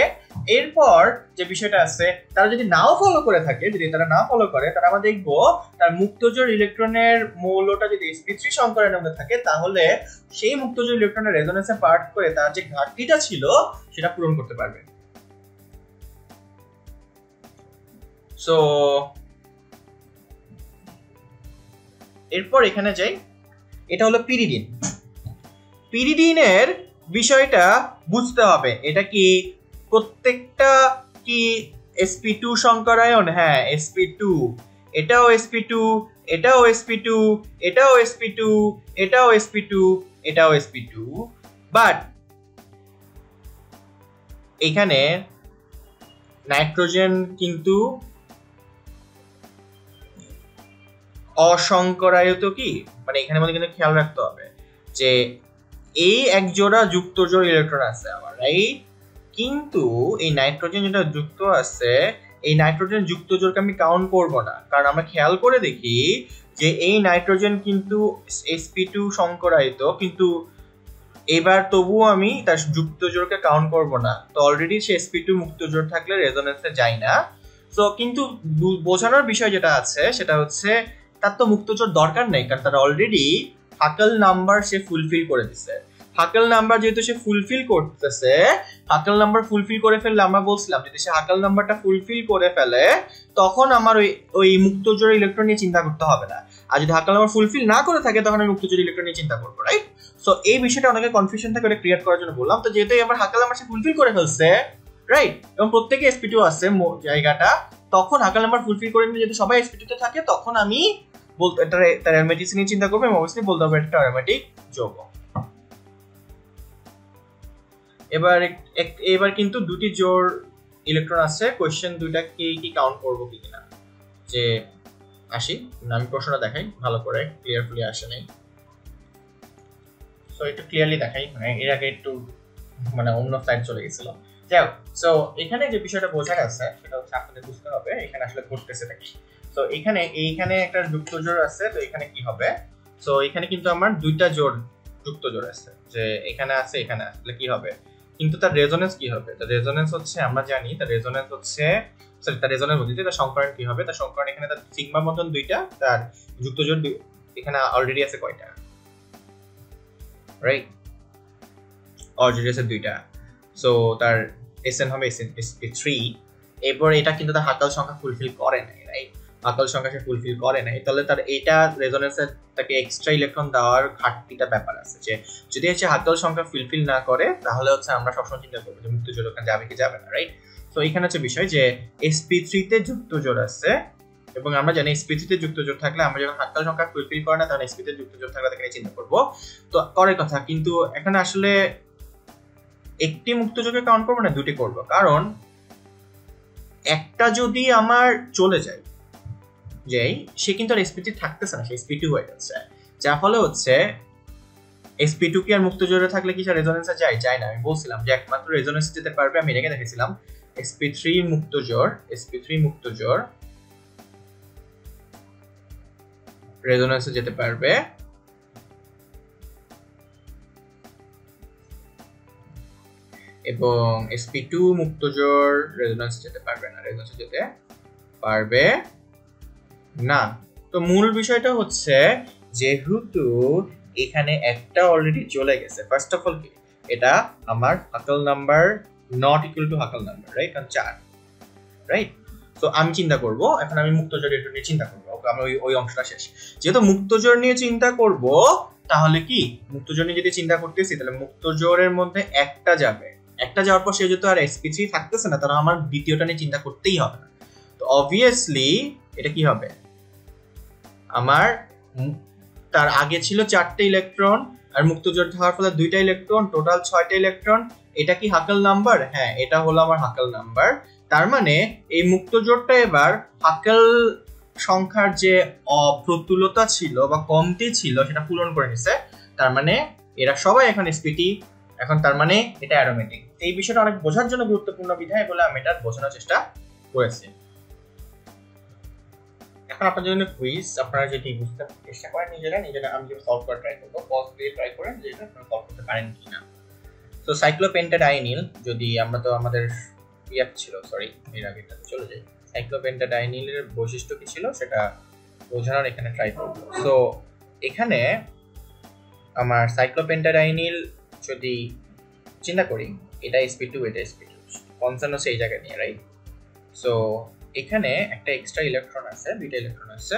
[SPEAKER 1] এরপর যে বিষয়টা আছে তারা যদি নাও ফলো করে থাকে, যদি তারা না ফলো করে তারা আমরা দেখবো তার মুক্তজোড় ইলেকট্রনের মৌলটা যদি sp3 সংকরায়নের মধ্যে থাকে তাহলে সেই মুক্তজোড় ইলেকট্রনের রেজোনেন্সে পার্ট করে তার যে ঘাটতিটা ছিল সেটা পূরণ করতে পারবে। সো এরপর এখানে যাই, এটা হলো পিরিডিন। পিরিডিনের বিষয়টা বুঝতে হবে, এটা কি প্রত্যেকটা কি sp2 সংকরায়ন? হ্যাঁ sp2, এটাও sp2, এটাও sp2, এটাও sp2, এটাও sp2, এটাও sp2, বাট এখানে নাইট্রোজেন কিন্তু অসংকরায়িত কি, মানে এখানে মধ্যে কিন্তু খেয়াল রাখতে হবে যে এই এক জোড়া যুক্তজোড় ইলেকট্রন আছে আমার, রাইট? কিন্তু এই নাইট্রোজেন যেটা যুক্ত আছে এই নাইট্রোজেন যুক্তজোড়কে আমি কাউন্ট করব না, কারণ আমরা খেয়াল করে দেখি যে এই নাইট্রোজেন কিন্তু sp2 সংকরায়িত, কিন্তু এবার তবুও আমি তার যুক্তজোড়কে কাউন্ট করব না। তো অলরেডি সে sp2 মুক্তজোড় থাকলে রেজোনেন্সে যায় না। সো কিন্তু বোঝানোর বিষয় যেটা আছে সেটা হচ্ছে তার তো মুক্তজোড় দরকার নেই, কারণ তার অলরেডি হাকাল নাম্বার সে ফুলফিল করে দিছে। হাকাল নাম্বার যেহেতু সে ফুলফিল করতেছে, হাকাল নাম্বার ফুলফিল করে ফেললে আমরা বলছিলাম যদি সে হাকাল নাম্বারটা ফুলফিল করে ফেলে তখন আমার ওই মুক্তজোড় ইলেকট্রন নিয়ে চিন্তা করতে হবে না, আর যদি হাকাল নাম্বার ফুলফিল না করে থাকে তখন আমি মুক্তজোড় ইলেকট্রন নিয়ে চিন্তা করবো, রাইট? সো এই বিষয়টা অনেকে কনফিউশন থাকে, ওটা ক্লিয়ার করার জন্য বললাম। তো যেহেতু আমার হাকাল নাম্বার সে ফুলফিল করে ফেলছে, রাইট, এবং প্রত্যেকে sp2 আছে জায়গাটা, তখন হাকাল নাম্বার ফুলফিল করে নিলে যদি সবাই sp2 তে থাকে তখন আমি বলতে এটা তার অ্যারোমেটিক নিয়ে চিন্তা করব এবং অবশ্যই বলতে হবে এটা অ্যারোমেটিক যৌগ। এবার কিন্তু দুটি জোড় ইলেকট্রন আছে, কোশ্চেন দুইটা কি কাউন্ট করবো কি কিনা। যে আসি, আমি প্রশ্নটা দেখাই ভালো করে, ক্লিয়ারফুলি আসে নাই, সো একটু ক্লিয়ারলি দেখাই, মানে এর আগে একটু মানে অন্য সাইড চলে গেছিল। যাই হোক, সো এখানে যে বিষয়টা বোঝা গেছে সেটা হচ্ছে আপনাদের বুঝতে হবে এখানে আসলে ঘটতেছে কি। সো এইখানে একটা যুক্ত জোড় আছে, তো এখানে কি হবে, সো এখানে কিন্তু আমার দুইটা জোড় যুক্ত জোড় আছে, যে এখানে আছে এখানে আসলে কি হবে, কিন্তু তার রেজোনেন্স কি হবে, তার রেজোনেন্স হচ্ছে আমরা জানি তার রেজোনেন্স হচ্ছে, সরি তার রেজোনেন্স বলছি, তার সংকরণ কি হবে, তার সংকরণ এখানে তার সিগমা বন্ধন দুইটা, তার যুক্ত জোড় এখানে অলরেডি আছে কয়টা, রাইট, অলরেডি আছে দুইটা, সো তার এসএন হবে sp3, এরপর এটা কিন্তু তার হাকাল সংখ্যা ফুলফিল করে নাই, রাইট, হাকাল সংখ্যা সে ফুলফিল করে নাই, তাহলে তার এইটা রেজোনেন্সের তাকে এক্সট্রা ইলেকট্রন দেওয়ার ঘাটতিটা ব্যাপার আছে, যে যদি হচ্ছে হাকাল সংখ্যা ফুলফিল না করে তাহলে হচ্ছে আমরা সবসময় চিন্তা করবো যে মুক্ত জোড় ওখানে যাবে কি যাবে না, রাইট। তো এখানে হচ্ছে বিষয় যে sp3 তে যুক্ত জোড় আছে, এবং আমরা জানি sp3 তে যুক্ত জোড় থাকলে আমরা যখন হাকাল সংখ্যা ফুলফিল করে না তখন sp তে যুক্ত জোড় থাকলে তাকে চিন্তা করবো, তো করার কথা, কিন্তু এখানে আসলে একটি মুক্ত জোড়কে কাউন্ট করবো না দুটি করবো, কারণ একটা যদি আমার চলে যায় যেই সে কিন্তু আর sp3 থাকতেছে না, সে sp2 হয়ে যাচ্ছে, যার ফলে হচ্ছে sp2 কি আর মুক্ত জোড়ে থাকলে কি সে রেজোনেন্সে যায় না, আমি বলছিলাম যে একমাত্র রেজোনেন্সে যেতে পারবে, আমি এটাকে দেখেছিলাম sp3 মুক্ত জোড় রেজোনেন্সে যেতে পারবে এবং sp2 মুক্ত জোড় রেজোনেন্সে যেতে পারবে না, রেজোনেন্সে যেতে পারবে না। তো মূল বিষয়টা হচ্ছে যেহেতু এখানে একটা অলরেডি চলে গেছে, ফার্স্ট অফ অল কি এটা আমার হাকাল নাম্বার নট ইকুয়াল টু হাকাল নাম্বার, রাইট, কারণ 4, রাইট। তো আমি চিন্তা করব, এখন আমি মুক্ত জোড় নিয়ে চিন্তা করব, আমরা ওই অংশটা শেষ, যেহেতু মুক্ত জোড় নিয়ে চিন্তা করব তাহলে কি মুক্ত জোড় নিয়ে যদি চিন্তা করতেছি তাহলে মুক্ত জোড়ের মধ্যে একটা যাবে, একটা যাওয়ার পর সে যেহেতু আর sp3 থাকতেছে না, তাহলে আমার দ্বিতীয়টা নিয়ে চিন্তা করতেই হবে না, তো অবভিয়াসলি এটা কি হবে, আমার তার আগে ছিল 4টে ইলেকট্রন আর মুক্ত জোড় থাকার ফলে 2টা ইলেকট্রন, টোটাল 6টা ইলেকট্রন, এটা কি হাকাল নাম্বার, হ্যাঁ এটা হলো আমার হাকাল নাম্বার, তার মানে এই মুক্ত জোড়টা এবার হাকাল সংখ্যার যে অপ্রতুলতা ছিল বা কমতি ছিল সেটা পূরণ করে নিছে, তার মানে এরা সবাই এখন sp3, এখন তার মানে এটা অ্যারোমেটিক। এই বিষয়টা অনেক বোঝার জন্য গুরুত্বপূর্ণ বিধায় বলে আমি এটা বোঝানোর চেষ্টা করেছি। এখন আপনার জন্য কুইজ, আপনারা যদি বুঝতে চেষ্টা করেন নিজেরা আমি যদি সলভ করা ট্রাই করবো, পজ দিয়ে ট্রাই করেন যে এটা আপনারা সলভ করতে পারেন কিনা। তো সাইক্লোপেন্টাডাইনিল, যদি আমরা তো আমাদের ছিল, সরি এর আগেটাতে চলে যাই, সাইক্লোপেন্টাডাইনিলের বৈশিষ্ট্য কি ছিল সেটা বোঝানোর এখানে ট্রাই করব। সো এখানে আমার সাইক্লোপেন্টাডাইনিল যদি চিন্তা করি, এটা sp2 এটা sp2, কনসার্ন হচ্ছে এই জায়গা নিয়ে, রাইট। সো এখানে একটা এক্সট্রা ইলেকট্রন আছে, 2টা ইলেকট্রন আছে,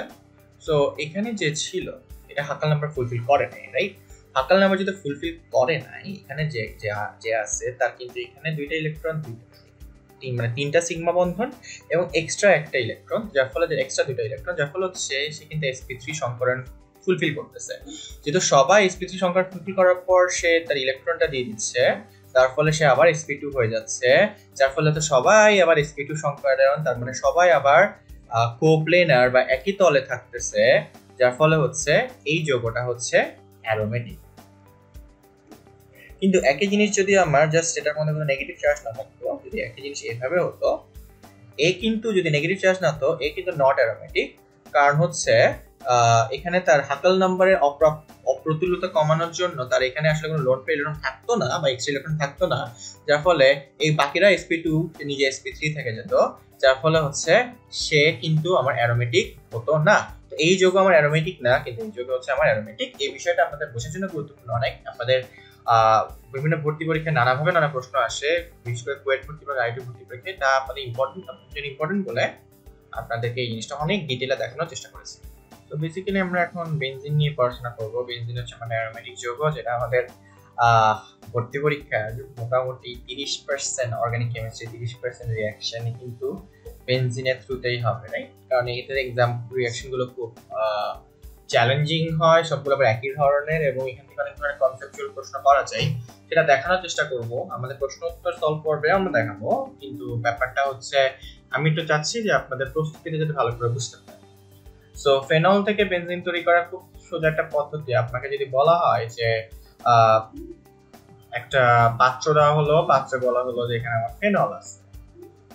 [SPEAKER 1] সো এখানে যে ছিল এটা হাকাল নাম্বার ফুলফিল করে নাই, রাইট, হাকাল নাম্বার যদি ফুলফিল করে নাই, এখানে যে আছে তার কিন্তু এখানে 2টা ইলেকট্রন, মানে 3টা সিগমা বন্ধন এবং এক্সট্রা একটা ইলেকট্রন, যার ফলে এক্সট্রা 2টা ইলেকট্রন, যার ফলে হচ্ছে সে কিন্তু sp3 সংকরণ ফুলফিল করতেছে, যেহেতু সবাই sp3 সংকরণ ফুলফিল করার পর সে তার ইলেকট্রনটা দিয়ে দিচ্ছে, তার ফলে সে আবার sp2 হয়ে যাচ্ছে, যার ফলে তো সবাই আবার sp2 সংকরণ, তার মানে সবাই আবার কোপ্লেনার বা একই তলে থাকতেছে, যার ফলে হচ্ছে এই যৌগটা হচ্ছে অ্যারোমেটিক। কিন্তু একই জিনিস যদি আমার জাস্ট এটার মধ্যে কোনো নেগেটিভ চার্জ না থাকতো, যদি একই জিনিস এভাবে হতো, এ কিন্তু যদি নেগেটিভ চার্জ না হতো, এ কিন্তু নট অ্যারোমেটিক, কারণ হচ্ছে এখানে তার হাকাল নাম্বারের অপ্রতুলতা কমানোর জন্য তার এখানে আসলে কোনো লোড পেয়ার ইলেকট্রন থাকতো না বা এক্সট্রা ইলেকট্রন থাকতো না, যার ফলে এই বাকিরা sp2 নিজে sp3 থেকে যেত, যার ফলে হচ্ছে সে কিন্তু আমার অ্যারোমেটিক হতো না। তো এই যৌগ আমার অ্যারোমেটিক না, কিন্তু এই যৌগ হচ্ছে আমার অ্যারোমেটিক। এই বিষয়টা আপনাদের বোঝার জন্য গুরুত্বপূর্ণ অনেক, আপনাদের বিভিন্ন ভর্তি পরীক্ষায় নানাভাবে নানা প্রশ্ন আসে, বিশেষ করে কুয়েট ভর্তি বা আইটি ভর্তি পরীক্ষায়, তা আপনাদের ইম্পর্টেন্ট বলে আপনাদেরকে এই জিনিসটা অনেক ডিটেইলে দেখানোর চেষ্টা করেছি। তো বেসিক্যালি আমরা এখন বেনজিন নিয়ে পড়াশোনা করব। বেনজিন হচ্ছে মানে অ্যারোমেটিক যৌগ, যেটা আমাদের ভর্তি পরীক্ষার মোটামুটি 30% অর্গানিক কেমিস্ট্রি, 30% রিঅ্যাকশন কিন্তু বেনজিনের থ্রুতেই হবে, রাইট, কারণ এদের এক্সাম রিঅ্যাকশন গুলো খুব চ্যালেঞ্জিং হয়, সবগুলো আবার একই ধরনের, এবং এখান থেকে অনেক ধরনের কনসেপচুয়াল প্রশ্ন করা যায়, সেটা দেখানোর চেষ্টা করব। আমাদের প্রশ্ন উত্তর সলভ করবে আমরা দেখাবো, কিন্তু ব্যাপারটা হচ্ছে আমি একটু চাচ্ছি যে আপনাদের প্রস্তুতিটা যাতে ভালো করে বুঝতে পারেন। সো ফেনল থেকে বেনজিন তৈরি করা খুব সোজা একটা পদ্ধতি। আপনাকে যদি বলা হয় যে একটা পাত্র দেওয়া হলো, পাত্রে বলা হলো যে এখানে আমার ফেনল আছে।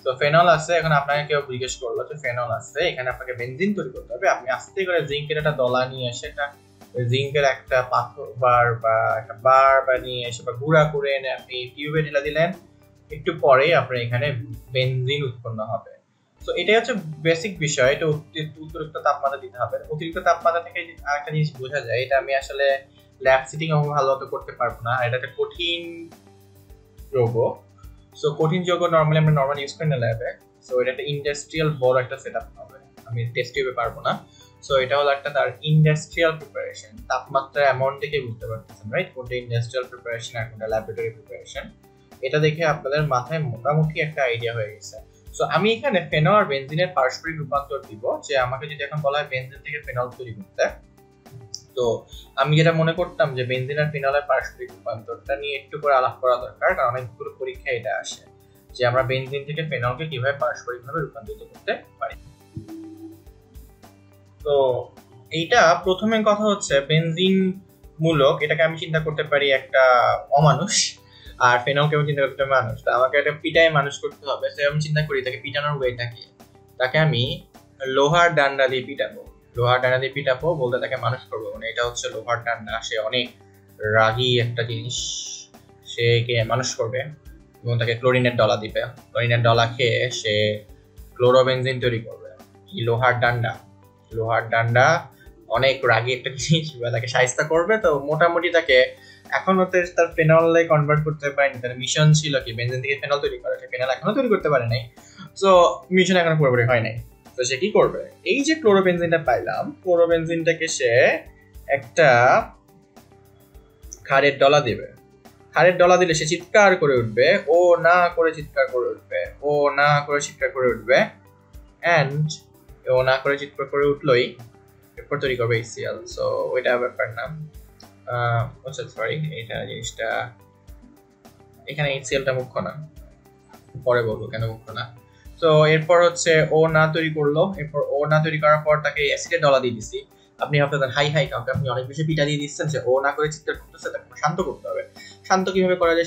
[SPEAKER 1] তো ফেনল আছে, এখন আপনাকে কেউ জিজ্ঞেস করলো যে ফেনল আছে, এখানে আপনাকে বেনজিন তৈরি করতে হবে। আপনি আস্তে করে জিঙ্কের একটা দলা নিয়ে এসে একটা জিঙ্কের একটা পাথর বার বা একটা বার বা নিয়ে এসে বা গুঁড়া করে এনে আপনি টিউবে ঢেলে দিলেন, একটু পরে আপনার এখানে বেনজিন উৎপন্ন হবে। তো এটাই হচ্ছে বেসিক বিষয়। এটা অতিরিক্ত তাপমাত্রা দিতে হবে। অতিরিক্ত তাপমাত্রা থেকে আরেকটা জিনিস বোঝা যায়, এটা আমি আসলে ল্যাব সিটিং ভালো মতো করতে পারবো না, এটা একটা কঠিন যৌগ। সো কঠিন যৌগ নরমালি আমরা ইউজ করি না ল্যাবে। সো এটা একটা ইন্ডাস্ট্রিয়াল বড় একটা সেটআপ হবে, আমি টেস্ট টিউবে পারবো না। সো এটা হলো একটা তার ইন্ডাস্ট্রিয়াল প্রিপারেশন। তাপমাত্রা অ্যামাউন্ট দেখে বুঝতে পারতেছেন, রাইট, কোনটা ইন্ডাস্ট্রিয়াল প্রিপারেশন আর কোনটা ল্যাবরেটরি প্রিপারেশন। এটা দেখে আপনাদের মাথায় মোটামুটি একটা আইডিয়া হয়ে গেছে। সো আমি এখানে ফেনল আর বেনজিনের পারস্পরিক রূপান্তর দিব, যে আমাকে যদি এখন বলা হয় বেনজিন থেকে ফেনল তৈরি করতে, তো আমি যেটা মনে করতাম যে বেনজিন আর ফেনলের পারস্পরিক রূপান্তরটা নিয়ে একটু করে আলাপ করা দরকার, কারণ অনেকগুলো পরীক্ষায় এটা আসে যে আমরা বেনজিন থেকে ফেনলকে কিভাবে পারস্পরিকভাবে রূপান্তরিত করতে পারি। তো এইটা প্রথমে কথা হচ্ছে বেনজিন মূলক, এটাকে আমি চিন্তা করতে পারি একটা অমানুষ, আর ফেনলকে আমি চিন্তা করতে মানুষ। তো আমাকে একটা পিটায় মানুষ করতে হবে। তো আমি চিন্তা করি তাকে পিটানোর ওয়েটা কি, তাকে আমি লোহার ডান্ডা দিয়ে পিটাবো। লোহার ডান্ডা দিয়ে পিটাবো বলতে তাকে মানুষ করবো, মানে এটা হচ্ছে লোহার ডান্ডা, সে অনেক রাগী একটা জিনিস, সে কে মানুষ করবে এবং তাকে ক্লোরিনের ডলা দিবে। ক্লোরিনের ডলা খেয়ে সে ক্লোরোবেনজিন তৈরি করবে। এই লোহার ডান্ডা অনেক রাগী একটা জিনিস, তাকে শায়েস্তা করবে। তো মোটামুটি তাকে এখনো তার ফেনলে কনভার্ট করতে পারেনি। তার মিশন ছিল কি বেনজিন থেকে ফেনল তৈরি করা, সে ফেনল এখনো তৈরি করতে পারে নাই। সো মিশন এখনো পুরোপুরি হয় নাই। তো সে কি করবে, এই যে ক্লোরোবেনজিনটা পাইলাম, ক্লোরোবেনজিনটাকে সে একটা খাড়ের ডলা দিবে। খাড়ের ডলা দিলে সে চিৎকার করে উঠবে, ও না করে চিৎকার করে উঠবে, ও না করে চিৎকার করে উঠবে, এন্ড ও না করে চিৎকার করে উঠলোই এরপর তৈরি করবে HCl। সো ওইটা ব্যাপার না, সরি, এটা জিনিসটা এখানে HClটা মুখ্য না, পরে বলবো কেন মুখ্য না। তো এরপর হচ্ছে ও না তৈরি করলো, এরপর ও না তৈরি করার পর তাকে অ্যাসিডের ডলা দিয়ে দিছি। আপনি ভাবতেন হাই কাউকে আপনি অনেক বেশি পিটা দিয়ে দিচ্ছেন, যে ও না করে চিৎকার করতেছে, তাকে শান্ত করতে হবে। শান্ত কিভাবে করা যায়,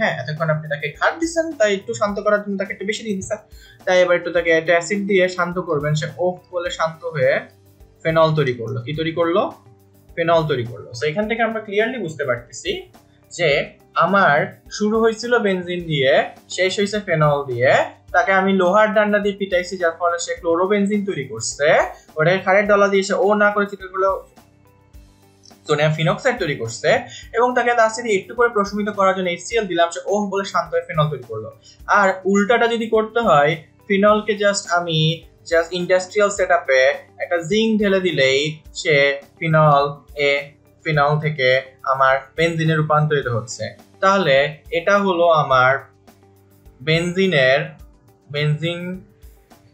[SPEAKER 1] হ্যাঁ, এতক্ষণ আপনি তাকে খাট দিচ্ছেন, তাই একটু শান্ত করার জন্য তাকে একটু বেশি দিয়ে দিচ্ছেন, তাই এবার একটু তাকে একটা অ্যাসিড দিয়ে শান্ত করবেন। সে ওফ বলে শান্ত হয়ে ফেনল তৈরি করলো। কি তৈরি করলো? ফেনল তৈরি করলো। সো এখান থেকে আমরা ক্লিয়ারলি বুঝতে পারতেছি যে আমার শুরু হয়েছিল বেনজিন দিয়ে, শেষ হয়েছে ফেনল দিয়ে। তাকে আমি লোহার ডান্ডা দিয়ে পিটাইছি, যার ফলে সে ক্লোরোবেনজিন তৈরি করছে। ওটাকে খাড়ের ডলা দিয়ে সে ও না করে চিৎকার করলো সোডিয়াম ফিনক্সাইড তৈরি করছে, এবং তাকে লাস্টে দিয়ে একটু করে প্রশমিত করার জন্য HCl দিলাম, সে ওহ বলে শান্ত হয়ে ফেনল তৈরি করলো। আর উল্টাটা যদি করতে হয়, ফিনলকে জাস্ট ইন্ডাস্ট্রিয়াল সেটআপে একটা জিঙ্ক ঢেলে দিলেই সে ফিনল থেকে আমার বেনজিনে রূপান্তরিত হচ্ছে। তাহলে এটা হলো আমার বেনজিন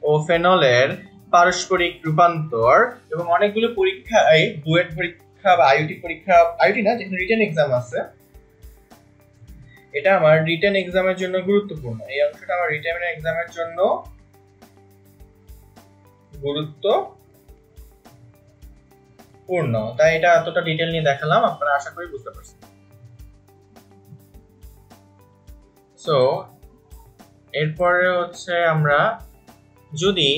[SPEAKER 1] ও ফেনলের পারস্পরিক রূপান্তর। এবং অনেকগুলো পরীক্ষায়, বুয়েট পরীক্ষা বা আইওটি না, যেখানে রিটেন এক্সাম আছে, এটা আমার রিটেন এক্সামের জন্য গুরুত্বপূর্ণ। এই অংশটা আমার রিটেন এক্সামের জন্য গুরুত্বপূর্ণ, তাই এটা এতটা ডিটেইল নিয়ে দেখালাম, আপনারা আশা করি বুঝতে পারছেন। সো এরপরে হচ্ছে আমরা যদি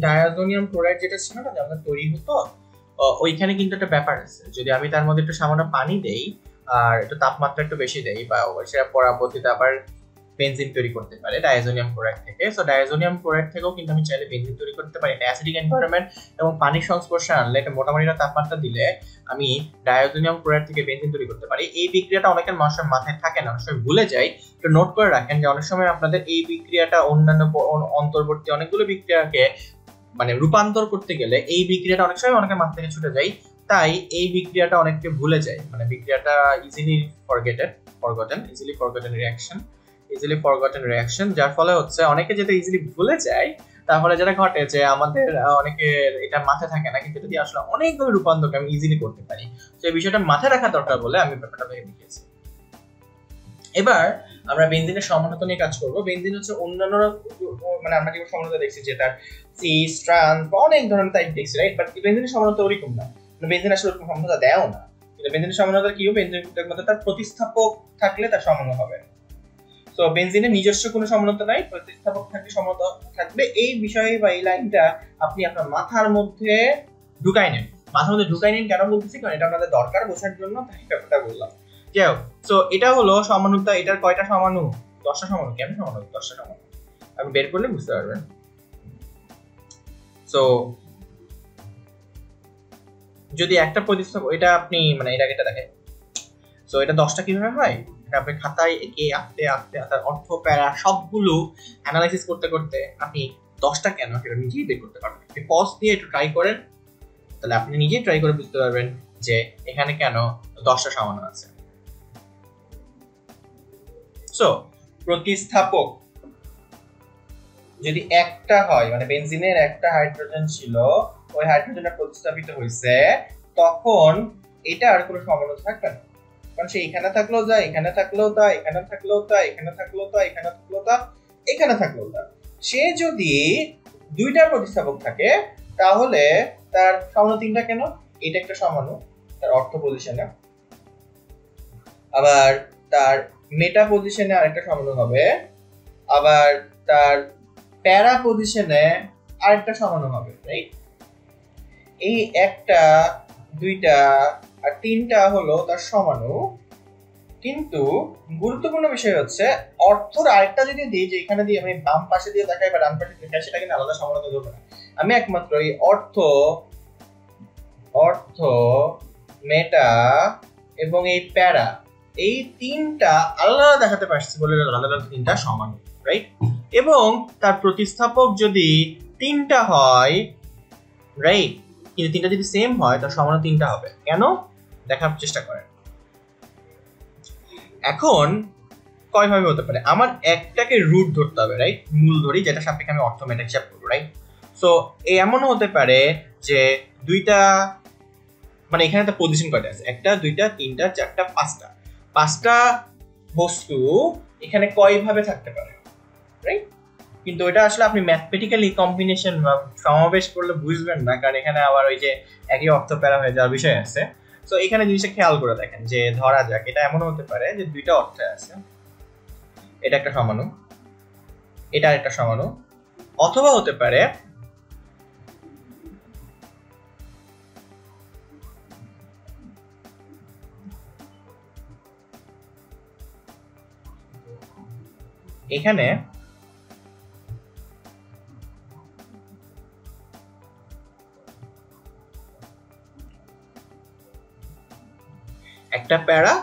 [SPEAKER 1] ডায়াজোনিয়াম ক্লোরাইড যেটা ছিল না, যেমন তৈরি হতো, ওইখানে কিন্তু একটা ব্যাপার আছে। যদি আমি তার মধ্যে একটু সামান্য পানি দেই আর একটু তাপমাত্রা একটু বেশি দেই, বা সেটা পরবর্তীতে আবার বেনজিন তৈরি করতে পারে ডায়াজোনিয়াম ক্লোরাইড থেকে। সো ডায়াজোনিয়াম ক্লোরাইড থেকেও কিন্তু আমি চাইলে বেনজিন তৈরি করতে পারি। অ্যাসিডিক এনভায়রনমেন্ট এবং পানির সংস্পর্শে আনলে, একটা মোটামুটি তাপমাত্রা দিলে আমি ডায়াজোনিয়াম ক্লোরাইড থেকে বেনজিন তৈরি করতে পারি। এই বিক্রিয়াটা অনেকের মানুষের মাথায় থাকে না, অনেক সময় ভুলে যায়। একটু নোট করে রাখেন যে অনেক সময় আপনাদের এই বিক্রিয়াটা অন্যান্য অন্তর্বর্তী অনেকগুলো বিক্রিয়াকে মানে রূপান্তর করতে গেলে এই বিক্রিয়াটা অনেক সময় অনেকের মাথা থেকে ছুটে যায়, তাই এই বিক্রিয়াটা অনেককে ভুলে যায়। মানে বিক্রিয়াটা ইজিলি ফরগটেন রিঅ্যাকশন, যার ফলে হচ্ছে অনেকে যেটা ইজিলি ভুলে যায়, তাহলে যেটা ঘটে যে আমাদের অনেকের এটা মাথায় থাকে না, কিন্তু যদি আসলে অনেকগুলো রূপান্তরকে আমি ইজিলি করতে পারি, তো এই বিষয়টা মাথায় রাখা দরকার বলে আমি ব্যাপারটা ভেবে দেখিয়েছি। এবার আমরা বেনজিনের সমানতা নিয়ে কাজ করব। বেনজিন হচ্ছে অন্যান্য, মানে আমরা যেগুলো সমানতা দেখছি যে তার সিস, ট্রান্স বা অনেক ধরনের টাইপ দেখছি, রাইট? বাট বেনজিনের সমানতা ওরকম না, বেনজিন আসলে ওরকম সমানতা দেয়ও না। কিন্তু বেনজিনের সমানুতা কি হবে? বেনজিনের মধ্যে তার প্রতিস্থাপক থাকলে তার সমাণু হবে। তো বেনজিনের নিজস্ব কোনো সমানুতা নাই, প্রতিস্থাপক থাকলে সমানুতা থাকবে। এই বিষয়ে বা এই লাইনটা আপনি আপনার মাথার মধ্যে ঢুকাই নেন। মাথার মধ্যে ঢুকাই নেন কেন বলতেছি? কারণ এটা আপনাদের দরকার বোঝার জন্য, তাই ব্যাপারটা বললাম। যাই হোক, সো এটা হলো সমানুতা। এটার কয়টা সমাণু? 10টা সমাণু। কেন সমাণু? 10টা সমাণু আপনি বের করলে বুঝতে পারবেন। সো যদি একটা প্রতিস্থাপক, এটা আপনি মানে এর আগেটা দেখেন। সো এটা 10টা কিভাবে হয়? এটা আপনি খাতায় এঁকে আঁকতে আঁকতে তার অর্থ প্যারা সবগুলো অ্যানালাইসিস করতে করতে আপনি 10টা কেন সেটা নিজেই বের করতে পারবেন। আপনি পজ দিয়ে একটু ট্রাই করেন, তাহলে আপনি নিজেই ট্রাই করে বুঝতে পারবেন যে এখানে কেন 10টা সমাণু আছে। সো প্রতিস্থাপক যদি একটা হয়, মানে বেনজিনের একটা হাইড্রোজেন ছিল, ওই হাইড্রোজেনটা প্রতিস্থাপিত হয়েছে, তখন এটা আর কোনো সমানুতা থাকবে না। কারণ সে এখানে থাকলেও তা, এখানে থাকলেও তা, এখানে থাকলেও তা, এখানে থাকলেও তা, এখানে থাকলেও তা, এখানে থাকলেও তা। সে যদি দুইটা প্রতিস্থাপক থাকে তাহলে তার সমাণু 3টা কেন? এটা একটা সমাণু তার অর্থ পজিশনে, আবার তার মেটা পজিশনে আরেকটা সমাণু হবে, আবার তার প্যারা পজিশনে আরেকটা সমাণু হবে, রাইট? এই একটা, দুইটা আর 3টা হলো তার সমাণু। কিন্তু গুরুত্বপূর্ণ বিষয় হচ্ছে অর্থর আরেকটা যদি দিই, যে এখানে দিয়ে আমি বাম পাশে দিয়ে দেখাই বা ডান পাশে দেখাই, সেটা কিন্তু আলাদা সমানুতা দেবো না। আমি একমাত্র এই অর্থ মেটা এবং এই প্যারা, এই 3টা আলাদা দেখাতে পারছি বলে আলাদা 3টা সমান, রাইট? এবং তার প্রতিস্থাপক যদি 3টা হয়, রাইট, কিন্তু 3টা যদি সেম হয় তার সমান 3টা হবে। কেন? দেখার চেষ্টা করেন। এখন কয়ভাবে হতে পারে? আমার একটাকে রুট ধরতে হবে, রাইট? মূল ধরি, যেটা সাপেক্ষে আমি অর্থ মেটা হিসাব করবো, রাইট? সো এমনও হতে পারে যে দুইটা, মানে এখানে একটা পজিশন কয়টা আছে? 1টা 2টা 3টা 4টা 5টা বস্তু এখানে কয়ভাবে থাকতে পারে, রাইট? কিন্তু এটা আসলে আপনি ম্যাথমেটিক্যালি কম্বিনেশন বা সমাবেশ করলে বুঝবেন না, কারণ এখানে আবার ওই যে একই অর্থ প্যারা হয়ে যাওয়ার বিষয় আছে। সো এখানে জিনিসটা খেয়াল করে দেখেন, যে ধরা যাক এটা এমন হতে পারে যে দুইটা অর্থে আছে, এটা একটা সমাণু, এটা আরেকটা সমাণু, অথবা হতে পারে এখানে একটা প্যারা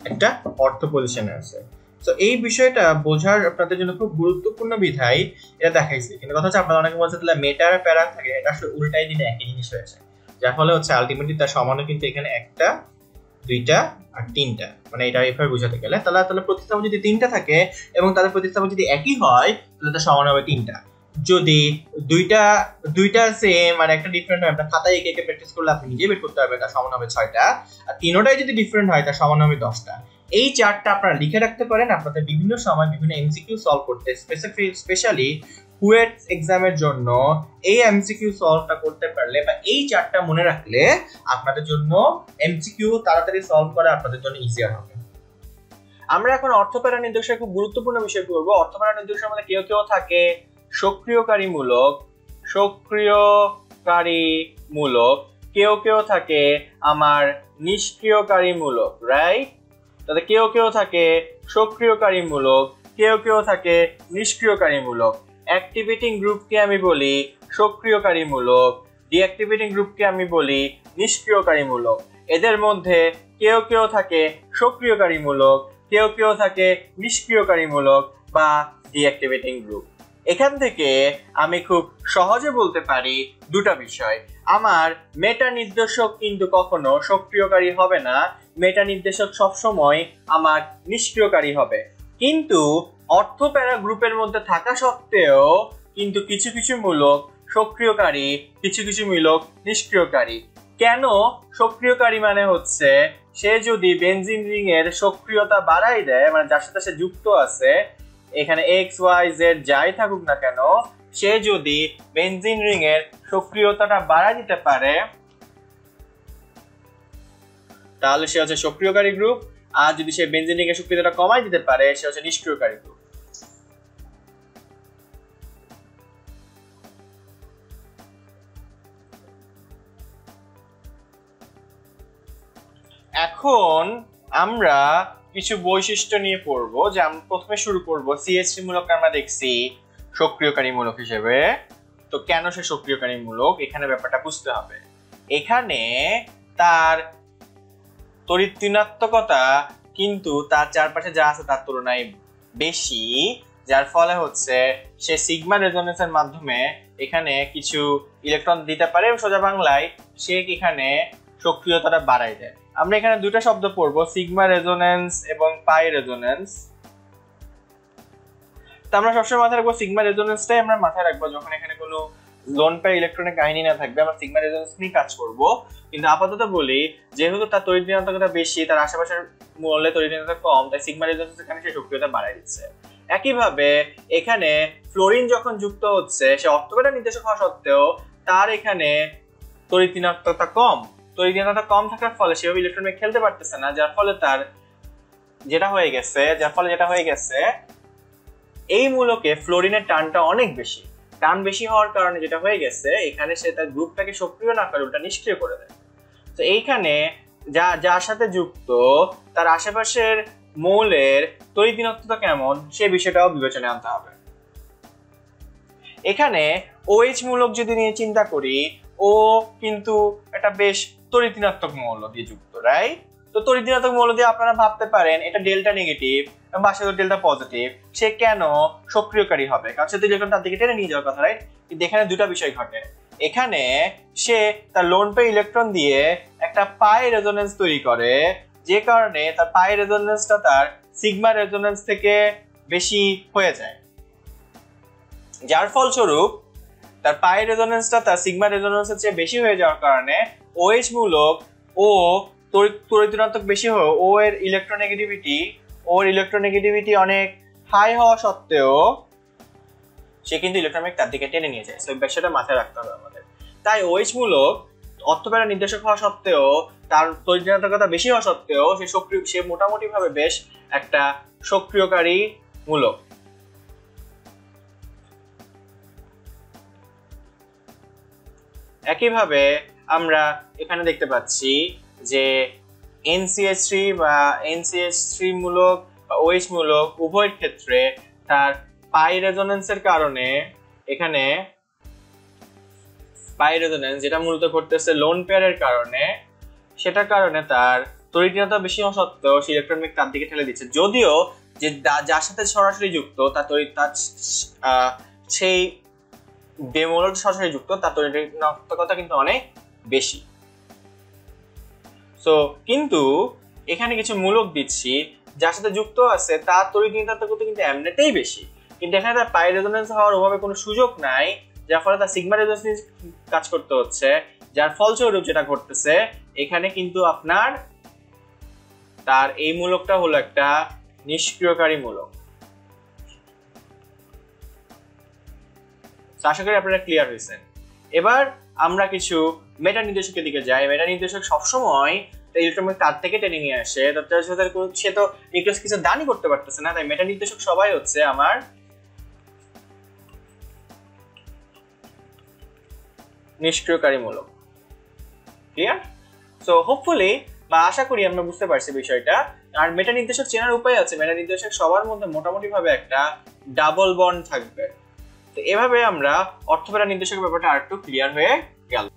[SPEAKER 1] একটা অর্থ পজিশনে আছে। তো এই বিষয়টা বোঝার আপনাদের জন্য খুব গুরুত্বপূর্ণ বিধায় এটা দেখাইছি। কিন্তু কথা হচ্ছে আপনারা অনেকে বলছে তাহলে মেটার প্যারা থাকে, এটা আসলে উল্টাই দিলে একই জিনিস হয়েছে, যার ফলে হচ্ছে আলটিমেটলি তার সমানও কিন্তু এখানে 1টা 2টা আর 3টা, মানে এটা এইভাবে বোঝাতে গেলে তাহলে প্রতিস্থাপক যদি 3টা থাকে এবং তাদের প্রতিস্থাপক যদি একই হয় তাহলে তার সমান হবে 3টা। যদি দুইটা সেম আর একটা ডিফারেন্ট হয়, আপনার খাতায় এঁকে প্র্যাকটিস করলে আপনি নিজে বের করতে পারবেন, তার সমান হবে 6টা। আর 3টাই যদি ডিফারেন্ট হয় তার সমান হবে 10টা। এই চার্টটা আপনারা লিখে রাখতে পারেন আপনাদের বিভিন্ন সময় বিভিন্ন এমসিকিউ সলভ করতে, স্পেশালি কুয়েট এক্সামের জন্য এই এমসিকিউ সলভটা করতে পারলে বা এই চার্টটা মনে রাখলে আপনাদের জন্য এমসিকিউ তাড়াতাড়ি সলভ করা আপনাদের জন্য ইজিয়ার হবে। আমরা এখন অর্থপ্যারা নির্দেশের খুব গুরুত্বপূর্ণ বিষয় করব। অর্থপ্যারা নির্দেশের মধ্যে কেউ কেউ থাকে সক্রিয়কারীমূলক, কেউ কেউ থাকে আমার নিষ্ক্রিয়কারীমূলক, রাইট? তাহলে কেউ কেউ থাকে সক্রিয়কারীমূলক, কেউ কেউ থাকে নিষ্ক্রিয়কারীমূলক। অ্যাক্টিভেটিং গ্রুপকে আমি বলি সক্রিয়কারীমূলক, ডিঅ্যাক্টিভেটিং গ্রুপকে আমি বলি নিষ্ক্রিয়কারীমূলক। এদের মধ্যে কেউ কেউ থাকে সক্রিয়কারীমূলক, কেউ কেউ থাকে নিষ্ক্রিয়কারীমূলক বা ডিঅ্যাক্টিভেটিং গ্রুপ। এখান থেকে আমি খুব সহজে বলতে পারি দুটো বিষয়। আমার মেটা নির্দেশক কিন্তু কখনো সক্রিয়কারী হবে না, মেটা নির্দেশক সবসময় আমার নিষ্ক্রিয়কারী হবে। কিন্তু অর্থপ্যারা গ্রুপের মধ্যে থাকা সত্ত্বেও কিন্তু কিছু কিছু মূলক সক্রিয়কারী, কিছু কিছু মূলক নিষ্ক্রিয়কারী। কেন সক্রিয়কারী? মানে হচ্ছে সে যদি বেনজিন রিং এর সক্রিয়তা বাড়াই দেয়, মানে যার সাথে সে যুক্ত আছে, এখানে এক্স ওয়াই জেড যাই থাকুক না কেন, সে যদি বেনজিন রিং এর সক্রিয়তাটা বাড়াই দিতে পারে, তাহলে সে হচ্ছে সক্রিয়কারী গ্রুপ। আর যদি সে বেনজিনের সক্রিয়তাটা কমাই দিতে পারে সে হচ্ছে নিষ্ক্রিয়কারী গ্রুপ। এখন আমরা কিছু বৈশিষ্ট্য নিয়ে পড়বো, যে আমরা প্রথমে শুরু করব CH3 মূলক আমরা দেখছি সক্রিয়কারী মূলক হিসেবে। তো কেন সে সক্রিয়কারী মূলক, এখানে ব্যাপারটা বুঝতে হবে। এখানে তার তড়িৎ ঋণাত্মকতা কিন্তু তার চারপাশে যা আছে তার তুলনায় বেশি, যার ফলে হচ্ছে সে সিগমা রেজোনেন্সের মাধ্যমে এখানে কিছু ইলেকট্রন দিতে পারে, সোজা বাংলায় সে এখানে সক্রিয়তাটা বাড়াই দেয়। আমরা এখানে দুটো শব্দ পড়বো, সিগমা রেজোনেন্স এবং পাই রেজোনেন্স। তো আমরা সবসময় মাথায় রাখবো সিগমা রেজোনেন্সটাই আমরা মাথায় রাখবো, যখন এখানে কোনো লোন পেয়ার ইলেকট্রনের কাহিনী না থাকবে আমরা সিগমা রেজোনেন্স নিয়ে কাজ করব। কিন্তু আপাতত বলি, যেহেতু তার তড়িৎ ঋণাত্মকতা বেশি, তার আশেপাশের মূল্যে তড়িৎ ঋণাত্মকতা কম, তাই সিগমা রেজোনেন্স এখানে সে সক্রিয়তা বাড়ায় দিচ্ছে। একইভাবে এখানে ফ্লোরিন যখন যুক্ত হচ্ছে, সে অর্থোপেডা নির্দেশক হওয়া সত্ত্বেও তার এখানে তড়িৎ ঋণাত্মকতা কম। তড়িৎ ঋণাত্মকতা কম থাকার ফলে সেভাবে ইলেকট্রন নিয়ে খেলতে পারতেছে না, যার ফলে যেটা হয়ে গেছে এই মূলকে ফ্লোরিনের টানটা অনেক বেশি। টান বেশি হওয়ার কারণে যেটা হয়ে গেছে, এখানে সে তার গ্রুপটাকে সক্রিয় না করে ওটা নিষ্ক্রিয় করে দেয়। তো এইখানে যার সাথে যুক্ত তার আশেপাশের মৌলের তড়িৎ ঋণাত্মকতা কেমন সে বিষয়টাও বিবেচনায় আনতে হবে। এখানে OH মূলক যদি নিয়ে চিন্তা করি, ও কিন্তু একটা বেশ তড়িৎ ঋণাত্মক মৌল দিয়ে যুক্ত, রাইট? তো তড়িৎ ঋণাত্মক মৌল দিয়ে আপনারা ভাবতে পারেন এটা ডেল্টা নেগেটিভ এবং পাশে তো ডেল্টা পজিটিভ, সে কেন সক্রিয়কারী হবে? কারণ সে তো ইলেকট্রন তার দিকে টেনে নিয়ে যাওয়ার কথা, রাইট? কিন্তু এখানে দুটো বিষয় ঘটে। এখানে সে তার লোন পেয়ার ইলেকট্রন দিয়ে একটা পাই রেজোনেন্স তৈরি করে, যে কারণে তার পাই রেজোনেন্সটা তার সিগমা রেজোনেন্স থেকে বেশি হয়ে যায়, যার ফলস্বরূপ তার পাই রেজোনেন্সটা তার সিগমা রেজোনেন্সের চেয়ে বেশি হয়ে যাওয়ার কারণে OH মূলক ও তড়িৎ ঋণাত্মক বেশি হয়ে ও এর ইলেকট্রোনেগেটিভিটি অনেক হাই হওয়া সত্ত্বেও সে কিন্তু ইলেকট্রন তার দিকে টেনে নিয়ে যায়। সো বিষয়টা মাথায় রাখতে হবে আমাদের। তাই OH মূলক অর্থোপেডা নির্দেশক হওয়া সত্ত্বেও, তার তড়িৎ ঋণাত্মকতা বেশি হওয়া সত্ত্বেও সে মোটামুটি ভাবে বেশ একটা সক্রিয়কারী মূলক। একইভাবে আমরা এখানে দেখতে পাচ্ছি যে NCH3 বা NCH3 মূলক বা OH মূলক উভয়ের ক্ষেত্রে তার পাই রেজোনেন্সের কারণে, এখানে পাই রেজোনেন্স যেটা মূলত ঘটতেছে লোন পেয়ারের কারণে, সেটার কারণে তার তড়িৎ ঋণাত্মকতা বেশি হওয়া সত্ত্বেও সে ইলেকট্রন তার দিকে ঠেলে দিচ্ছে। যদিও যে যার সাথে সরাসরি যুক্ত তার সেই ডেমোলর সরাসরি যুক্ত তার তড়িৎ ঋণাত্মকতা কিন্তু অনেক বেশি। সো কিন্তু এখানে কিছু মূলক দিচ্ছি যার সাথে যুক্ত আছে তার তড়িৎ ঋণাত্মকতা কিন্তু এমনিতেই বেশি, কিন্তু এখানে তার পাই রেজোনেন্স হওয়ার ওভাবে কোনো সুযোগ নাই, যার ফলে তার সিগমা রেজোনেন্স কাজ করতে হচ্ছে, যার ফলস্বরূপ যেটা ঘটতেছে এখানে কিন্তু আপনার তার এই মূলকটা হলো একটা নিষ্ক্রিয়কারী মূলক। আশা করি আপনারা ক্লিয়ার হয়েছেন। এবার আমরা কিছু মেটা নির্দেশকের দিকে যাই। মেটা নির্দেশক সবসময় ইলেকট্রন তার থেকে টেনে নিয়ে আসে, সে তো নিউক্লিয়াস কিছু দানই করতে পারতেছে না, তাই মেটা নির্দেশক সবাই হচ্ছে আমার নিষ্ক্রিয়কারী মূলক। ক্লিয়ার? সো হোপফুলি বা আশা করি আমরা বুঝতে পারছি বিষয়টা। আর মেটা নির্দেশক চেনার উপায় আছে। মেটা নির্দেশক সবার মধ্যে মোটামুটি ভাবে একটা ডাবল বন্ড থাকবে। তো এভাবে আমরা অর্থোপেডা নির্দেশকের ব্যাপারটা আরেকটু ক্লিয়ার হয়ে গেল।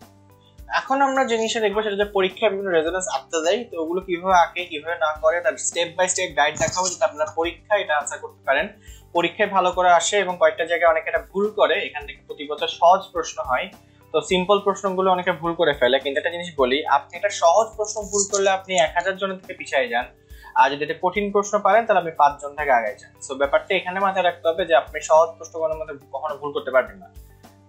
[SPEAKER 1] এখন আমরা যে জিনিসটা দেখবো সেটা হচ্ছে পরীক্ষায় বিভিন্ন রেজোনেন্স আঁকতে দেয়, তো ওগুলো কিভাবে আঁকে কিভাবে না করে তার স্টেপ বাই স্টেপ গাইড দেখাবো, যাতে আপনারা পরীক্ষায় এটা আনসার করতে পারেন। পরীক্ষায় ভালো করে আসে এবং কয়েকটা জায়গায় অনেকে এটা ভুল করে। এখান থেকে প্রতি বছর সহজ প্রশ্ন হয়, তো সিম্পল প্রশ্নগুলো অনেকে ভুল করে ফেলে। কিন্তু একটা জিনিস বলি, আপনি এটা সহজ প্রশ্ন ভুল করলে আপনি 1000 জনের থেকে পিছিয়ে যান, আর যদি এটা কঠিন প্রশ্ন পারেন তাহলে আপনি 5 জন থেকে আগায় যান। সো ব্যাপারটা এখানে মাথায় রাখতে হবে যে আপনি সহজ প্রশ্নগুলোর মধ্যে কখনো ভুল করতে পারবেন না।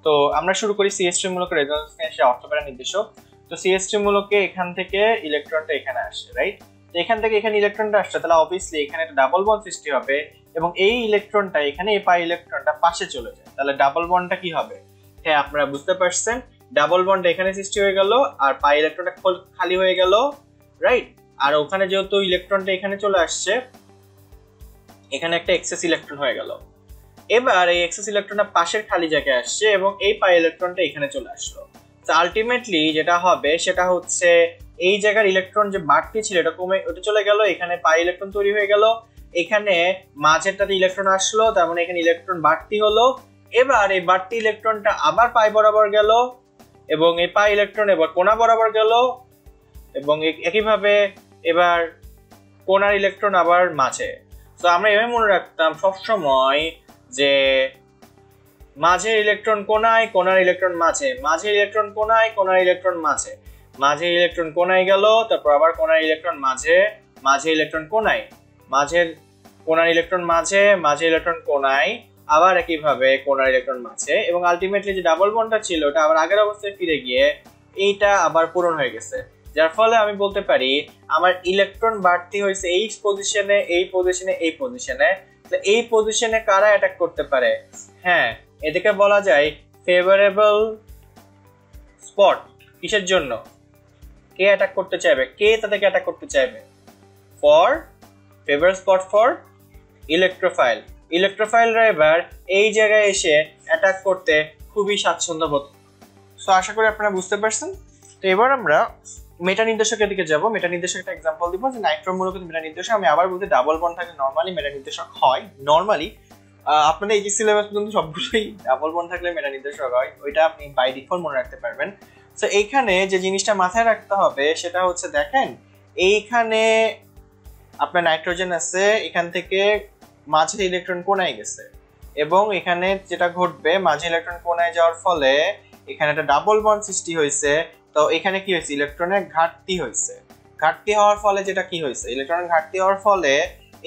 [SPEAKER 1] তো আমরা শুরু করি CH3 মূলক রেজোনেন্স নিয়ে এসে অর্থোপেডা নির্দেশক। তো CH3 মূলকে এখান থেকে ইলেকট্রনটা এখানে আসে, রাইট? তো এখান থেকে এখানে ইলেকট্রনটা আসছে, তাহলে অবভিয়াসলি এখানে একটা ডাবল বন্ড সৃষ্টি হবে এবং এই ইলেকট্রনটা এখানে এই পাই ইলেকট্রনটা পাশে চলে যায়, তাহলে ডাবল বন্ডটা কি হবে? হ্যাঁ, আপনারা বুঝতে পারছেন, ডাবল বন্ড এখানে সৃষ্টি হয়ে গেল আর পাই ইলেকট্রনটা খালি হয়ে গেল, রাইট? আর ওখানে যেহেতু ইলেকট্রনটা এখানে চলে আসছে, এখানে একটা এক্সেস ইলেকট্রন হয়ে গেল। এবার এই এক্সেস ইলেকট্রনটা পাশের খালি জায়গায় আসছে এবং এই পাই ইলেকট্রনটা এখানে চলে আসলো। তো আলটিমেটলি যেটা হবে সেটা হচ্ছে এই জায়গার ইলেকট্রন যে বাড়তি ছিল এটা কমে ওটা চলে গেল, এখানে পাই ইলেকট্রন তৈরি হয়ে গেল, এখানে মাঝেরটাতে ইলেকট্রন আসলো, তার মানে এখানে ইলেকট্রন বাড়তি হলো। এবার এই বাড়তি ইলেকট্রনটা আবার পাই বরাবর গেল এবং এই পাই ইলেকট্রন এবার কোণা বরাবর গেল এবং একইভাবে এবার কোণার ইলেকট্রন আবার মাঝে। তো আমরা এভাবে মনে রাখতাম সবসময় যে মাঝের ইলেকট্রন কোণায়, কোণার ইলেকট্রন মাঝে, মাঝের ইলেকট্রন কোণায়, কোণার ইলেকট্রন মাঝে, মাঝের ইলেকট্রন কোণায় গেল, তারপর আবার কোণার ইলেকট্রন মাঝে, মাঝে ইলেকট্রন কোণায়, মাঝের কোণার ইলেকট্রন মাঝে, মাঝে ইলেকট্রন কোণায়, আবার একইভাবে কোণার ইলেকট্রন মাঝে, এবং আলটিমেটলি যে ডাবল বন্ডটা ছিল ওটা আবার আগের অবস্থায় ফিরে গিয়ে এইটা আবার পূরণ হয়ে গেছে। যার ফলে আমি বলতে পারি আমার ইলেকট্রন বাড়তি হয়েছে এই পজিশনে, এই পজিশনে, এই পজিশনে। তো এই পজিশনে কারা অ্যাটাক করতে পারে? হ্যাঁ, এটাকে বলা যায় ফেভারেবল স্পট। কিসের জন্য? কে অ্যাটাক করতে চাইবে, কে তাদেরকে অ্যাটাক করতে চাইবে? For favour spot for electrophile. ইলেকট্রোফাইলরা এবার এই জায়গায় এসে অ্যাটাক করতে খুবই স্বাচ্ছন্দ্য বোধ। সো আশা করি আপনারা বুঝতে পারছেন। তো এবার আমরা মেটা নির্দেশকের দিকে যাব। মেটা নির্দেশক একটা এক্সাম্পল দিব যে নাইট্রোমূলক মেটা নির্দেশক। আমি আবার বলতে ডাবল বন্ড থাকলে নরমালি মেটা নির্দেশক হয়। নরমালি আপনাদের এই যে সিলেবাস পর্যন্ত সবগুলোই ডাবল বন্ড থাকলে মেটা নির্দেশক হয়, ওইটা আপনি বাই ডিফল্ট মনে রাখতে পারবেন। তো এইখানে যে জিনিসটা মাথায় রাখতে হবে সেটা হচ্ছে, দেখেন এইখানে আপনার নাইট্রোজেন আছে, এখান থেকে মাঝে ইলেকট্রন কোণায় গেছে এবং এখানে যেটা ঘটবে মাঝে ইলেকট্রন কোণায় যাওয়ার ফলে এখানে একটা ডাবল বন্ড সৃষ্টি হয়েছে। তো এখানে কি হয়েছে? ইলেকট্রনের ঘাটতি হয়েছে। ঘাটতি হওয়ার ফলে যেটা কি হয়েছে, ইলেকট্রনের ঘাটতি হওয়ার ফলে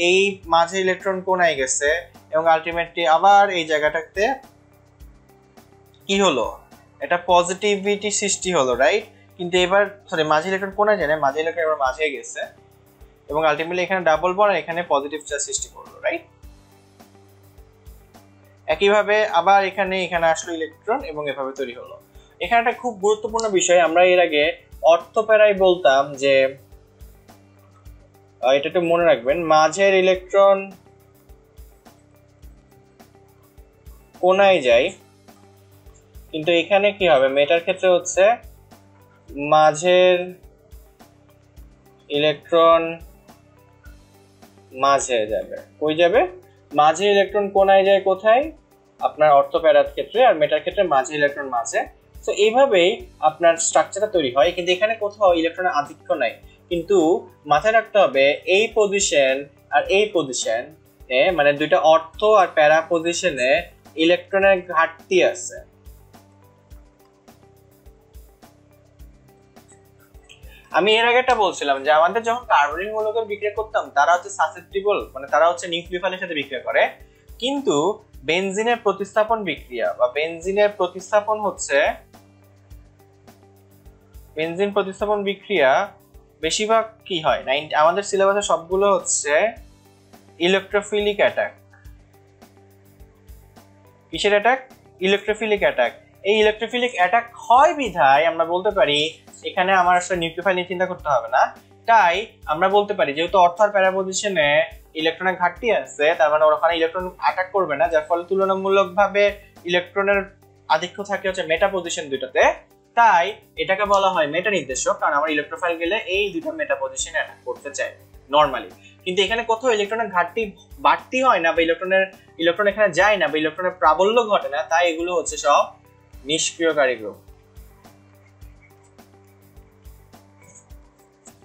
[SPEAKER 1] এই মাঝে ইলেকট্রন কোণায় গেছে এবং আলটিমেটলি আবার এই জায়গাটাতে কি হলো, এটা পজিটিভিটি সৃষ্টি হলো, রাইট? কিন্তু এবার মাঝে ইলেকট্রন কোণায় যায় না, মাঝে ইলেকট্রন এবার মাঝে গেছে এবং আলটিমেটলি এখানে ডাবল বন্ড আর এখানে পজিটিভ চার্জ সৃষ্টি করলো, রাইট? একইভাবে আবার এখানে আসলো ইলেকট্রন এবং এভাবে তৈরি হলো। এখানে একটা খুব গুরুত্বপূর্ণ বিষয়, আমরা এর আগে অর্থপ্যারায় বলতাম যে এটা একটু মনে রাখবেন, মাঝের ইলেকট্রন কোণায় যায়, কিন্তু এখানে কি হবে, মেটার ক্ষেত্রে হচ্ছে মাঝের ইলেকট্রন মাঝে যাবে। কই যাবে? মাঝে ইলেকট্রন কোণায় যায় কোথায়? আপনার অর্থপ্যারার ক্ষেত্রে, আর মেটার ক্ষেত্রে মাঝে ইলেকট্রন মাঝে। তো এইভাবেই আপনার স্ট্রাকচারটা তৈরি হয়, কিন্তু এখানে কোথাও ইলেকট্রনের আধিক্য নাই। কিন্তু মাথায় রাখতে হবে এই পজিশন আর এই পজিশন মানে দুইটা অর্থ আর প্যারা পজিশনে ইলেকট্রনের ঘাটতি আছে। আমি এর আগে একটা বলছিলাম যে আমাদের যখন কার্বনিক মৌলকের বিক্রিয়া করতাম তারা হচ্ছে সাসেপ্টিবল, মানে তারা হচ্ছে নিউক্লিওফাইলের সাথে বিক্রিয়া করে, কিন্তু বেনজিনের প্রতিস্থাপন বিক্রিয়া বা বেনজিনের প্রতিস্থাপন হচ্ছে বেনজিন প্রতিস্থাপন বিক্রিয়া বেশিরভাগ কি হয়, আমাদের সিলেবাসে সবগুলো হচ্ছে ইলেকট্রোফিলিক অ্যাটাক। কিসের অ্যাটাক? Electrophilic attack. এই ইলেকট্রোফিলিক অ্যাটাক হয় বিধায় আমরা বলতে পারি এখানে আমার আসলে নিউক্লিওফাইল নিয়ে চিন্তা করতে হবে না। তাই আমরা বলতে পারি যেহেতু অর্থ আর প্যারা পজিশনে ইলেকট্রনের ঘাটতি আছে, তার মানে ওখানে ইলেকট্রন অ্যাটাক করবে না, যার ফলে তুলনামূলকভাবে ইলেকট্রনের আধিক্য থাকে হচ্ছে মেটা পজিশন দুইটাতে। তাই এটাকে বলা হয় মেটা নির্দেশক, কারণ আমার ইলেকট্রোফাইল গেলে এই দুটো মেটা পজিশনে অ্যাটাক করতে চাই নরমালি। কিন্তু এখানে কোথাও ইলেকট্রনের ঘাটতি বাড়তি হয় না বা ইলেকট্রন এখানে যায় না বা ইলেকট্রনের প্রাবল্য ঘটে না, তাই এগুলো হচ্ছে সব নিষ্ক্রিয়কারী গ্রুপ।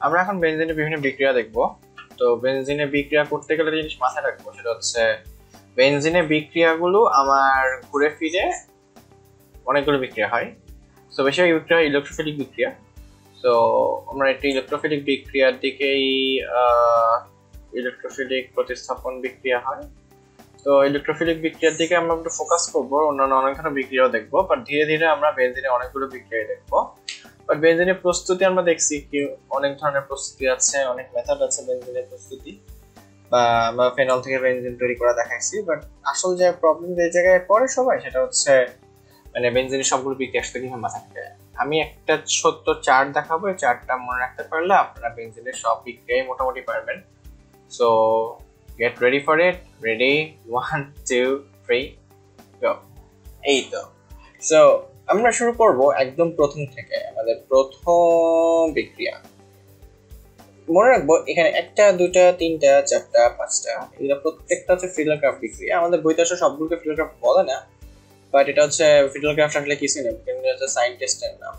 [SPEAKER 1] আমরা এখন বেনজিনের বিভিন্ন বিক্রিয়া দেখব। তো বেনজিনের বিক্রিয়া করতে গেলে জিনিস মাথায় রাখবো সেটা হচ্ছে বেনজিনের বিক্রিয়াগুলো আমার ঘুরে ফিরে অনেকগুলো বিক্রিয়া হয়। তো বেশিরভাগ বিক্রিয়া হয় ইলেকট্রোফিলিক বিক্রিয়া। তো আমরা একটি ইলেকট্রোফিলিক বিক্রিয়ার দিকেই ইলেকট্রোফিলিক প্রতিস্থাপন বিক্রিয়া হয়। তো ইলেকট্রোফিলিক বিক্রিয়ার দিকে আমরা একটু ফোকাস করবো, অন্যান্য অনেক ধরনের বিক্রিয়াও দেখবো, বাট ধীরে ধীরে আমরা বেনজিনের অনেকগুলো বিক্রিয়া দেখবো। বাট বেনজিনের প্রস্তুতি আমরা দেখছি কি অনেক ধরনের প্রস্তুতি আছে, অনেক মেথড আছে বেনজিনের প্রস্তুতি, বা আমরা ফেনল থেকে বেনজিন তৈরি করা দেখাইছি। বাট আসল যে প্রবলেম যে জায়গায় পড়ে সবাই সেটা হচ্ছে মানে বেনজিনের সবগুলো বিক্রিয়া আসলে কিভাবে মাথা থেকে আমি একটা ছোট্ট চার্ট দেখাবো, এই চার্টটা মনে রাখতে পারলে আপনারা বেনজিনের সব বিক্রিয়ায় মোটামুটি পারবেন। So get ready for it, ready 1 2 3 গো। এই তো, সো আমরা শুরু করব একদম প্রথম থেকে, আমাদের প্রথম বিক্রিয়া। মনে রাখবো এখানে 1 2 3 4 5 এগুলো প্রত্যেকটা হচ্ছে ফিডেলক্রাফট বিক্রিয়া। আমাদের বইতে আসলে সবগুলোকে ফিডেলক্রাফট বলে না, বাট এটা হচ্ছে ফিডেলক্রাফট আসলে কিছু না, কিন্তু হচ্ছে সায়েন্টিস্টের নাম।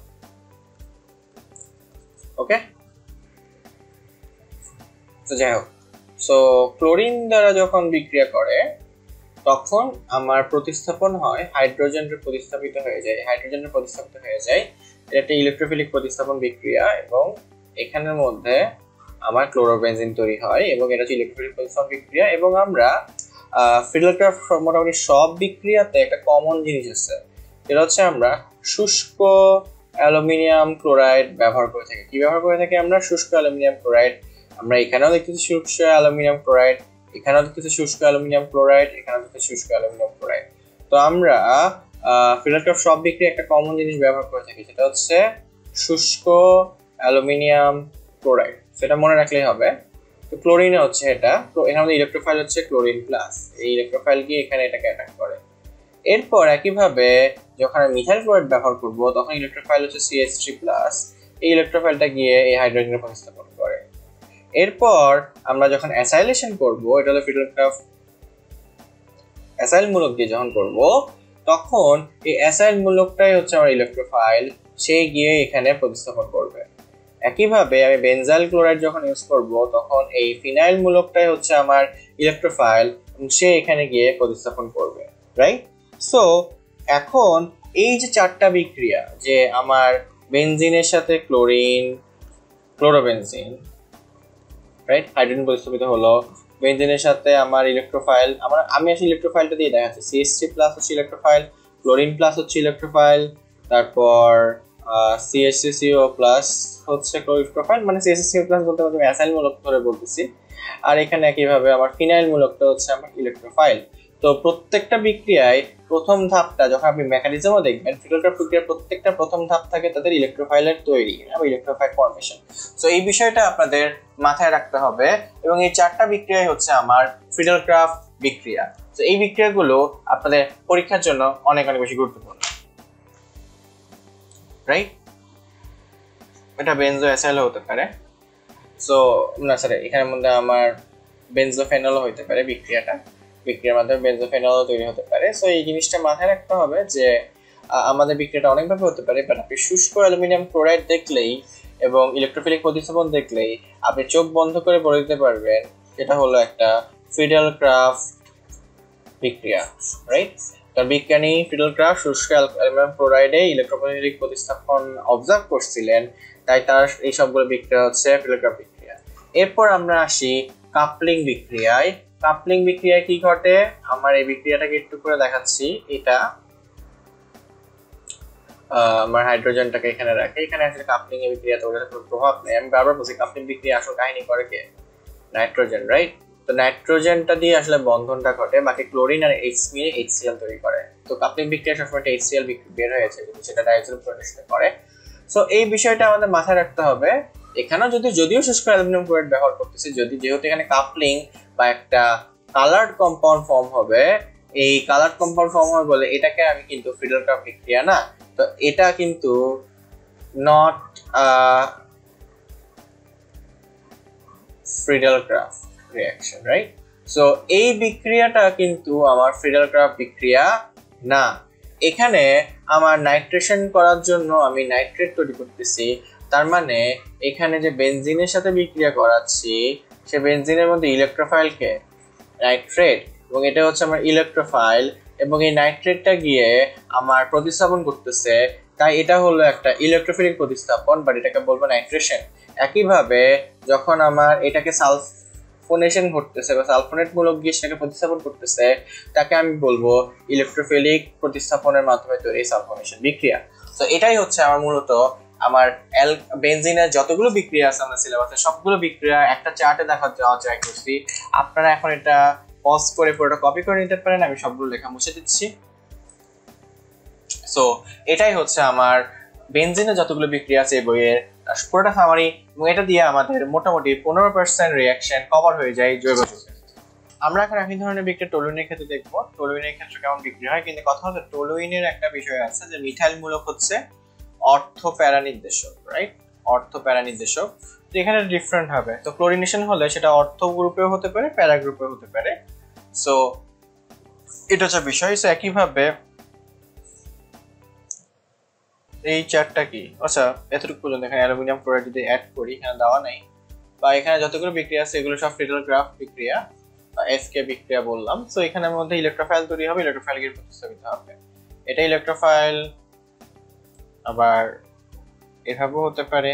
[SPEAKER 1] ওকে, তো যাই হোক, সো ক্লোরিন দ্বারা যখন বিক্রিয়া করে তখন আমার প্রতিস্থাপন হয়, হাইড্রোজেনের প্রতিস্থাপিত হয়ে যায়, এটা একটা ইলেকট্রোফিলিক প্রতিস্থাপন বিক্রিয়া, এবং এখানের মধ্যে আমার ক্লোরোবেনজিন তৈরি হয়, এবং এটা হচ্ছে ইলেকট্রোফিলিক প্রতিস্থাপন বিক্রিয়া। এবং আমরা ফিডেলক্রাফট মোটামুটি সব বিক্রিয়াতে একটা কমন জিনিস আছে, যেটা হচ্ছে আমরা শুষ্ক অ্যালুমিনিয়াম ক্লোরাইড ব্যবহার করে থাকি। কি ব্যবহার করে থাকি আমরা? শুষ্ক অ্যালুমিনিয়াম ক্লোরাইড। আমরা এখানেও দেখতেছি শুষ্ক অ্যালুমিনিয়াম ক্লোরাইড, এখানেও দেখতেছি শুষ্ক অ্যালুমিনিয়াম ক্লোরাইড, এখানেও দেখতেছি শুষ্ক অ্যালুমিনিয়াম ক্লোরাইড। তো আমরা ফিডেলক্রাফট সব বিক্রিয়া একটা কমন জিনিস ব্যবহার করে থাকি, সেটা হচ্ছে শুষ্ক অ্যালুমিনিয়াম ক্লোরাইড। সেটা মনে রাখলেই হবে। তো ক্লোরিনে হচ্ছে এটা, তো এখানে আমাদের ইলেকট্রোফাইল হচ্ছে ক্লোরিন প্লাস, এই ইলেকট্রোফাইল গিয়ে এখানে এটাকে অ্যাটাক করে। এরপর একইভাবে যখন আমি মিথাইল ক্লোরাইড ব্যবহার করব তখন ইলেকট্রোফাইল হচ্ছে CH3+, এই ইলেকট্রোফাইলটা গিয়ে এই হাইড্রোজেনের প্রতিস্থাপন করে। এরপর আমরা যখন অ্যাসাইলেশন করব, এটা হলো ফিডেলক্রাফট অ্যাসাইল মূলক দিয়ে যখন করব, তখন এই অ্যাসাইল মূলকটাই হচ্ছে আমার ইলেকট্রোফাইল, সে গিয়ে এখানে প্রতিস্থাপন করবে। একইভাবে আমি বেনজাইল ক্লোরাইড যখন ইউজ করব তখন এই ফিনাইল মূলকটাই হচ্ছে আমার ইলেকট্রোফাইল, সে এখানে গিয়ে প্রতিস্থাপন করবে, রাইট? সো এখন এই যে চারটা বিক্রিয়া, যে আমার বেনজিনের সাথে ক্লোরিন, ক্লোরোবেনজিন, রাইট, হাইড্রোজেন প্রতিস্থাপিত হলো, বেনজিনের সাথে আমার ইলেকট্রোফাইল, আমি আসলে ইলেকট্রোফাইলটা দিয়ে দেখাচ্ছি, CH3+ হচ্ছে ইলেকট্রোফাইল, ক্লোরিন প্লাস হচ্ছে ইলেকট্রোফাইল, তারপর CH3CO+ হচ্ছে ইলেকট্রোফাইল, মানে CH3CO+ বলতে আমি অ্যাসাইল মূলক ধরে বলতেছি। আর এখানে একইভাবে আমার ফিনাইল মূলকটা হচ্ছে আমার ইলেকট্রোফাইল। তো প্রত্যেকটা বিক্রিয়ায় প্রথম ধাপটা যখন আপনি মেকানিজমও দেখবেন, ফিডেলক্রাফট বিক্রিয়ার প্রত্যেকটা প্রথম ধাপ থাকে তাদের ইলেকট্রোফাইলের তৈরি, ইলেকট্রোফাইল ফর্মেশন। সো এই বিষয়টা আপনাদের মাথায় রাখতে হবে, এবং এই চারটা বিক্রিয়াই হচ্ছে আমার ফিডেলক্রাফট বিক্রিয়া। তো এই বিক্রিয়াগুলো আপনাদের পরীক্ষার জন্য অনেক অনেক বেশি গুরুত্বপূর্ণ, রাইট? এটা বেনজো অ্যাসাইলও হতে পারে, সো না স্যার, এখানের মধ্যে আমার বেনজোফেনলও হতে পারে, বিক্রিয়ার মাধ্যমে বেনজোফেনলও তৈরি হতে পারে। সো এই জিনিসটা মাথায় রাখতে হবে যে আমাদের বিক্রিয়াটা অনেকভাবে হতে পারে, বাট আপনি শুষ্ক অ্যালুমিনিয়াম ক্লোরাইড দেখলেই এবং ইলেকট্রোফিলিক প্রতিস্থাপন দেখলেই আপনি চোখ বন্ধ করে বলে দিতে পারবেন এটা হলো একটা ফিডেলক্রাফট বিক্রিয়া, রাইট? তার বিজ্ঞানী ফিডেলক্রাফট শুষ্ক অ্যালুমিনিয়াম ক্লোরাইডে ইলেকট্রোফিলিক প্রতিস্থাপন অবজার্ভ করছিলেন, তাই তার এই সবগুলো বিক্রিয়া হচ্ছে ফিডেলক্রাফট বিক্রিয়া। এরপর আমরা আসি কাপলিং বিক্রিয়ায়। কাপলিং বিক্রিয়ায় কি ঘটে, আমার এই বিক্রিয়াটাকে একটু করে দেখাচ্ছি। এটা আমার হাইড্রোজেনটাকে এখানে রাখে, এখানে আসলে কাপলিং এর বিক্রিয়াতে ওটার কোনো প্রভাব নেই। আমি বারবার বলছি কাপলিং বিক্রিয়া আসলে কাহিনী করে কে? Nitrogen, right? তো নাইট্রোজেনটা দিয়ে আসলে বন্ধনটা ঘটে, বাকি ক্লোরিন আর H মিলে HCl তৈরি করে। তো কাপলিং বিক্রিয়া সবসময় HCl বের হয়েছে, সেটা ডাইজেল প্রোডাকশন করে। সো এই বিষয়টা আমাদের মাথায় রাখতে হবে। এখানেও যদিও শুষ্ক অ্যালুমিনিয়াম ক্লোরাইড ব্যবহার করতেছি, যেহেতু এখানে কাপলিং বা একটা কালার্ড কম্পাউন্ড ফর্ম হবে, এই কালার্ড কম্পাউন্ড ফর্ম হবে বলে এটাকে আমি কিন্তু ফিডেলক্রাফট বিক্রিয়া না, তো এটা কিন্তু নট ফিডেলক্রাফট রিঅ্যাকশন, রাইট? সো এই বিক্রিয়াটা কিন্তু আমার ফিডেলক্রাফট বিক্রিয়া না। এখানে আমার নাইট্রেশন করার জন্য আমি নাইট্রেট তৈরি করতেছি, তার মানে এখানে যে বেনজিনের সাথে বিক্রিয়া করাচ্ছি সে বেনজিনের মধ্যে ইলেকট্রোফাইলকে নাইট্রেট, এবং এটা হচ্ছে আমার ইলেকট্রোফাইল, এবং এই নাইট্রেটটা গিয়ে আমার প্রতিস্থাপন করতেছে, তাই এটা হলো একটা ইলেকট্রোফিলিক প্রতিস্থাপন, বাট এটাকে বলবো নাইট্রেশন। একইভাবে যখন আমার এটাকে সালফোনেশন ঘটতেছে বা সালফোনেট মূলক গিয়ে সেটাকে প্রতিস্থাপন করতেছে, তাকে আমি বলবো ইলেকট্রোফিলিক প্রতিস্থাপনের মাধ্যমে তৈরি সালফোনেশন বিক্রিয়া। তো এটাই হচ্ছে আমার মূলত আমার বেনজিনের যতগুলো বিক্রিয়া আছে আমাদের সিলেবাসে সবগুলো বিক্রিয়া একটা চার্টে দেওয়া ট্রাই করছি। আপনারা এখন এটা পজ করে পুরোটা কপি করে নিতে পারেন, আমি সবগুলো লেখা মুছে দিচ্ছি। সো এটাই হচ্ছে আমার বেনজিনের যতগুলো বিক্রিয়া আছে এই বইয়ের পুরোটা সামারি, এবং এটা দিয়ে আমাদের মোটামুটি 15% রিয়াকশন কভার হয়ে যায় জৈব যৌগে। আমরা এখন একই ধরনের বিক্রিয়া টলুইনের ক্ষেত্রে দেখবো, টলুইনের ক্ষেত্রে কেমন বিক্রিয়া হয়। কিন্তু কথা হচ্ছে টলুইনের একটা বিষয় আছে যে মিথাইল মূলক হচ্ছে অর্থ প্যারা নির্দেশক, রাইট? অর্থ প্যারা নির্দেশক, তো এখানে ডিফারেন্ট হবে। তো ক্লোরিনেশন হলে সেটা অর্থ গ্রুপেও হতে পারে, প্যারা গ্রুপেও হতে পারে। সো এটা হচ্ছে বিষয়। সো একইভাবে এই চারটা কি, আচ্ছা এতটুকু পর্যন্ত এখানে অ্যালুমিনিয়াম ক্লোরাইড যদি অ্যাড করি, এখানে দেওয়া নাই, বা এখানে যতগুলো বিক্রিয়া আছে এগুলো সব ফ্রিডল গ্রাফ বিক্রিয়া, এসকে বিক্রিয়া বললাম। সো এখানের মধ্যে ইলেকট্রোফাইল তৈরি হবে, ইলেকট্রোফাইল গিয়ে প্রতিস্থাপিত হবে। এটা ইলেকট্রোফাইল, আবার এভাবেও হতে পারে।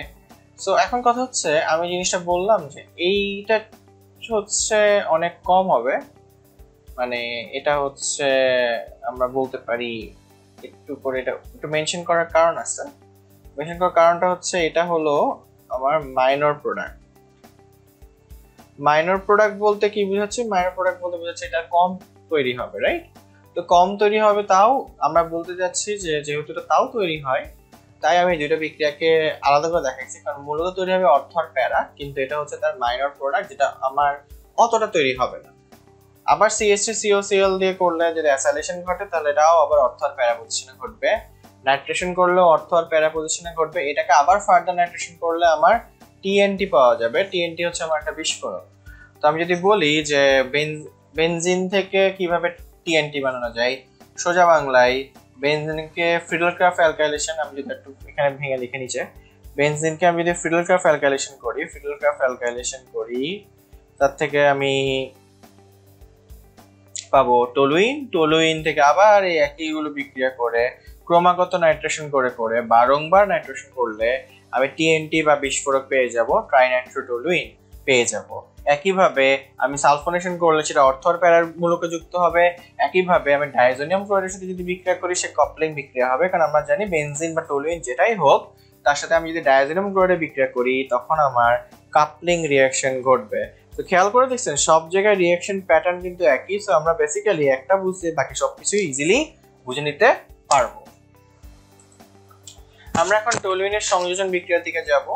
[SPEAKER 1] সো এখন কথা হচ্ছে আমি জিনিসটা বললাম যে এইটা হচ্ছে অনেক কম হবে, মানে এটা হচ্ছে আমরা বলতে পারি একটু করে এটা একটু মেনশন করার কারণ আছে। মেনশন করার কারণটা হচ্ছে এটা হলো আমার মাইনর প্রোডাক্ট। মাইনর প্রোডাক্ট বলতে কি বোঝাচ্ছে? মাইনর প্রোডাক্ট বলতে বোঝাচ্ছে এটা কম তৈরি হবে, রাইট? তো কম তৈরি হবে, তাও আমরা বলতে যাচ্ছি যে যেহেতু এটা তাও তৈরি হয়, তাই আমি দুইটা বিক্রিয়াকে আলাদা করে দেখাচ্ছি। কারণ মূলত তৈরি হবে অর্থ আর প্যারা, কিন্তু এটা হচ্ছে তার মাইনর প্রোডাক্ট, যেটা আমার অতটা তৈরি হবে না। আবার CH3COCl দিয়ে করলে যদি অ্যাসাইলেশন ঘটে তাহলে এটাও আবার অর্থ আর প্যারা পজিশনে ঘটবে। নাইট্রেশন করলেও অর্থ আর প্যারা পজিশনে ঘটবে। এটাকে আবার ফার্দার নাইট্রেশন করলে আমার TNT পাওয়া যাবে। TNT হচ্ছে আমার একটা বিস্ফোরক। তো আমি যদি বলি যে বেনজিন থেকে কিভাবে TNT বানানো যায়, সোজা বাংলায় বেনজিনকে ফ্রিডল ক্রাফ অ্যালকাইলেশন, আমি যদি একটু এখানে ভেঙে লিখে নিচে, বেনজিনকে আমি যদি ফ্রিডল ক্রাফ অ্যালকাইলেশন করি, তার থেকে আমি পাবো টলুইন। টলুইন থেকে আবার এই একইগুলো বিক্রিয়া করে ক্রমাগত নাইট্রেশন করে বারংবার নাইট্রেশন করলে আমি TNT বা বিস্ফোরক পেয়ে যাব, ট্রাইনাইট্রোটলুইন পেয়ে যাব। একইভাবে আমি সালফোনেশন করলে সেটা অর্থ আর প্যারার মূলকে যুক্ত হবে। একইভাবে আমি ডাইজোনিয়াম ক্লোরাইডের সাথে যদি বিক্রিয়া করি সে কাপলিং বিক্রিয়া হবে, কারণ আমরা জানি বেনজিন বা টলুইন যেটাই হোক তার সাথে আমি যদি ডাইজোনিয়াম ক্লোরাইডে বিক্রিয়া করি তখন আমার কাপলিং রিঅ্যাকশন ঘটবে। তো খেয়াল করে দেখছেন সব জায়গায় রিঅ্যাকশন প্যাটার্ন কিন্তু একই। সো আমরা বেসিক্যালি একটা বুঝতে বাকি সবকিছু ইজিলি বুঝে নিতে পারবো। আমরা এখন টলুইনের সংযোজন বিক্রিয়ার দিকে যাব।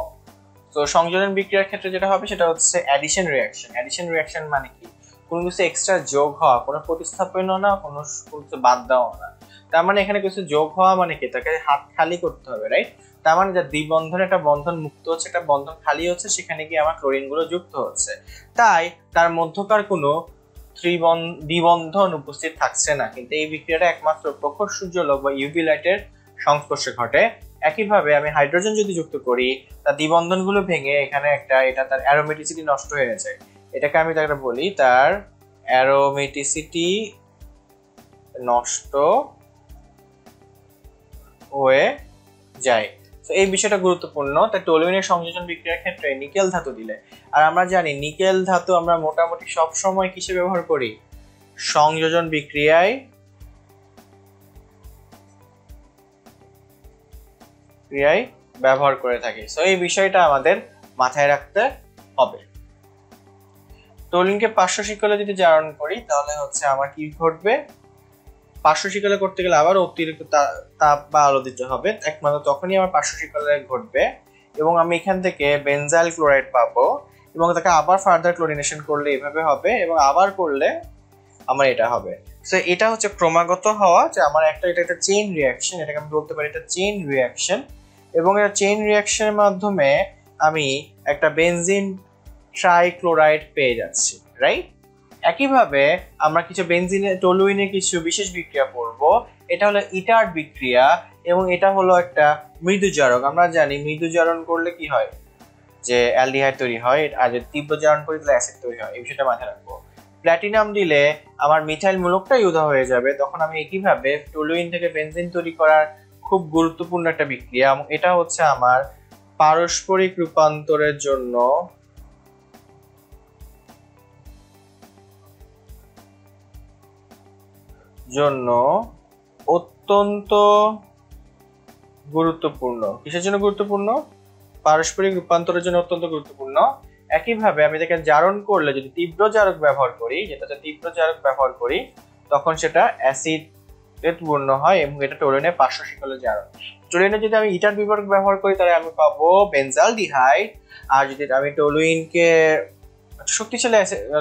[SPEAKER 1] তো সংযোজন বিক্রিয়ার ক্ষেত্রে যেটা হবে সেটা হচ্ছে অ্যাডিশন রিঅ্যাকশন। অ্যাডিশন রিঅ্যাকশন মানে কি? কোনো কিছু এক্সট্রা যোগ হওয়া, কোনো প্রতিস্থাপন না, কোনো কিছু বাদ দেওয়া না। তার মানে এখানে কিছু যোগ হওয়া মানে কি? তাকে হাত খালি করতে হবে, রাইট? তার মানে যা দ্বিবন্ধন একটা বন্ধন মুক্ত হচ্ছে, একটা বন্ধন খালি হচ্ছে, সেখানে গিয়ে আমার ক্লোরিন গুলো যুক্ত হচ্ছে। তাই তার মধ্যকার কোনো দ্বিবন্ধন উপস্থিত থাকছে না। কিন্তু এই বিক্রিয়াটা একমাত্র প্রখর সূর্যালোক বা ইউভি লাইটের সংস্পর্শে ঘটে। একইভাবে আমি হাইড্রোজেন যদি যুক্ত করি তার দ্বিবন্ধন গুলো ভেঙে এখানে এটা তার অ্যারোমেটিসিটি নষ্ট হয়ে যায়। এটাকে আমি তাকে বলি তার অ্যারোমেটিসিটি নষ্ট হয়ে যায়। তো এই বিষয়টা গুরুত্বপূর্ণ। তাই টলুইনের সংযোজন বিক্রিয়ার ক্ষেত্রে নিকেল ধাতু দিলে, আর আমরা জানি নিকেল ধাতু আমরা মোটামুটি সব সময় কিসে ব্যবহার করি? সংযোজন বিক্রিয়ায় ব্যবহার করে থাকি। সো এই বিষয়টা আমাদের মাথায় রাখতে হবে। টলুইনকে পার্শ্ব শিকলে যদি জারণ করি তাহলে হচ্ছে আমার কি ঘটবে? পার্শ্ব শিকলে করতে গেলে আবার অতিরিক্ত তাপ বা আলো দিতে হবে, একমাত্র তখনই আমার পার্শ্ব শিকলে ঘটবে এবং আমি এখান থেকে বেনজাইল ক্লোরাইড পাবো এবং তাকে আবার ফার্দার ক্লোরিনেশন করলে এভাবে হবে এবং আবার করলে আমার এটা হবে। সো এটা হচ্ছে ক্রমাগত হওয়া, যে আমার এটা একটা চেইন রিঅ্যাকশন, এটাকে আমি বলতে পারি এটা চেইন রিঅ্যাকশন। এবং এটা চেইন রিঅ্যাকশনের মাধ্যমে আমি একটা বেনজিন ট্রাইক্লোরাইড পেয়ে যাচ্ছি, রাইট? একইভাবে আমরা কিছু টলুইনে কিছু বিশেষ বিক্রিয়া করব। এটা হলো ইটার্ড বিক্রিয়া এবং এটা হলো একটা মৃদু জারক। আমরা জানি মৃদু জারণ করলে কি হয়, যে অ্যালডিহাইড তৈরি হয়, আর যদি তীব্র জারণ করি তাহলে অ্যাসিড তৈরি হয়। এই বিষয়টা মাথায় রাখবো। প্ল্যাটিনাম দিলে আমার মিথাইল মূলকটাই উদা হয়ে যাবে, তখন আমি একইভাবে টলুইন থেকে বেনজিন তৈরি করার খুব গুরুত্বপূর্ণ একটা বিক্রিয়া। এটা হচ্ছে আমার পারস্পরিক রূপান্তরের জন্য অত্যন্ত গুরুত্বপূর্ণ। কিসের জন্য গুরুত্বপূর্ণ? পারস্পরিক রূপান্তরের জন্য অত্যন্ত গুরুত্বপূর্ণ। একইভাবে আমি এটাকে জারণ করলে যদি তীব্র জারক ব্যবহার করি, তখন সেটা অ্যাসিড পূর্ণ হয় এবং এটা টলুইনের পার্শ্ব শিকলে জারণ। টলুইনে যদি আমি ইটার বিভাগ ব্যবহার করি তাহলে আমি পাবো বেনজালডিহাইড, আর যদি আমি টলুইনকে শক্তিশালী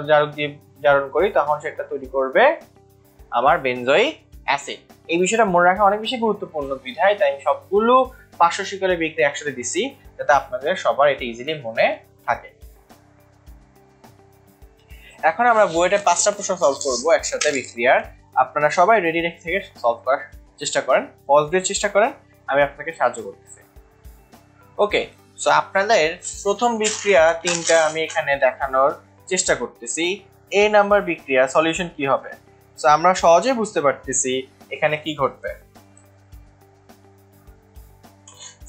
[SPEAKER 1] জারক দিয়ে জারণ করি তখন সেটা তৈরি করবে আমার বেনজোইক অ্যাসিড। এই বিষয়টা মনে রাখা অনেক বেশি গুরুত্বপূর্ণ বিধায় তাই আমি সবগুলো পার্শ্ব শিকলের বিক্রিয়া একসাথে দিছি যাতে আপনাদের সবার এটা ইজিলি মনে থাকে। এখন আমরা বইটা 5টা প্রশ্ন সলভ করব একসাথে বিক্রিয়ার। আপনারা সবাই রেডি রেখে থেকে সলভ করার চেষ্টা করেন, পজ দিয়ে চেষ্টা করেন, আমি আপনাকে সাহায্য করতেছি। ওকে, সো আপনাদের প্রথম বিক্রিয়া 3টা আমি এখানে দেখানোর চেষ্টা করতেছি। এ নাম্বার বিক্রিয়া সলিউশন কি হবে? সো আমরা সহজে বুঝতে পারতেছি এখানে কি ঘটবে।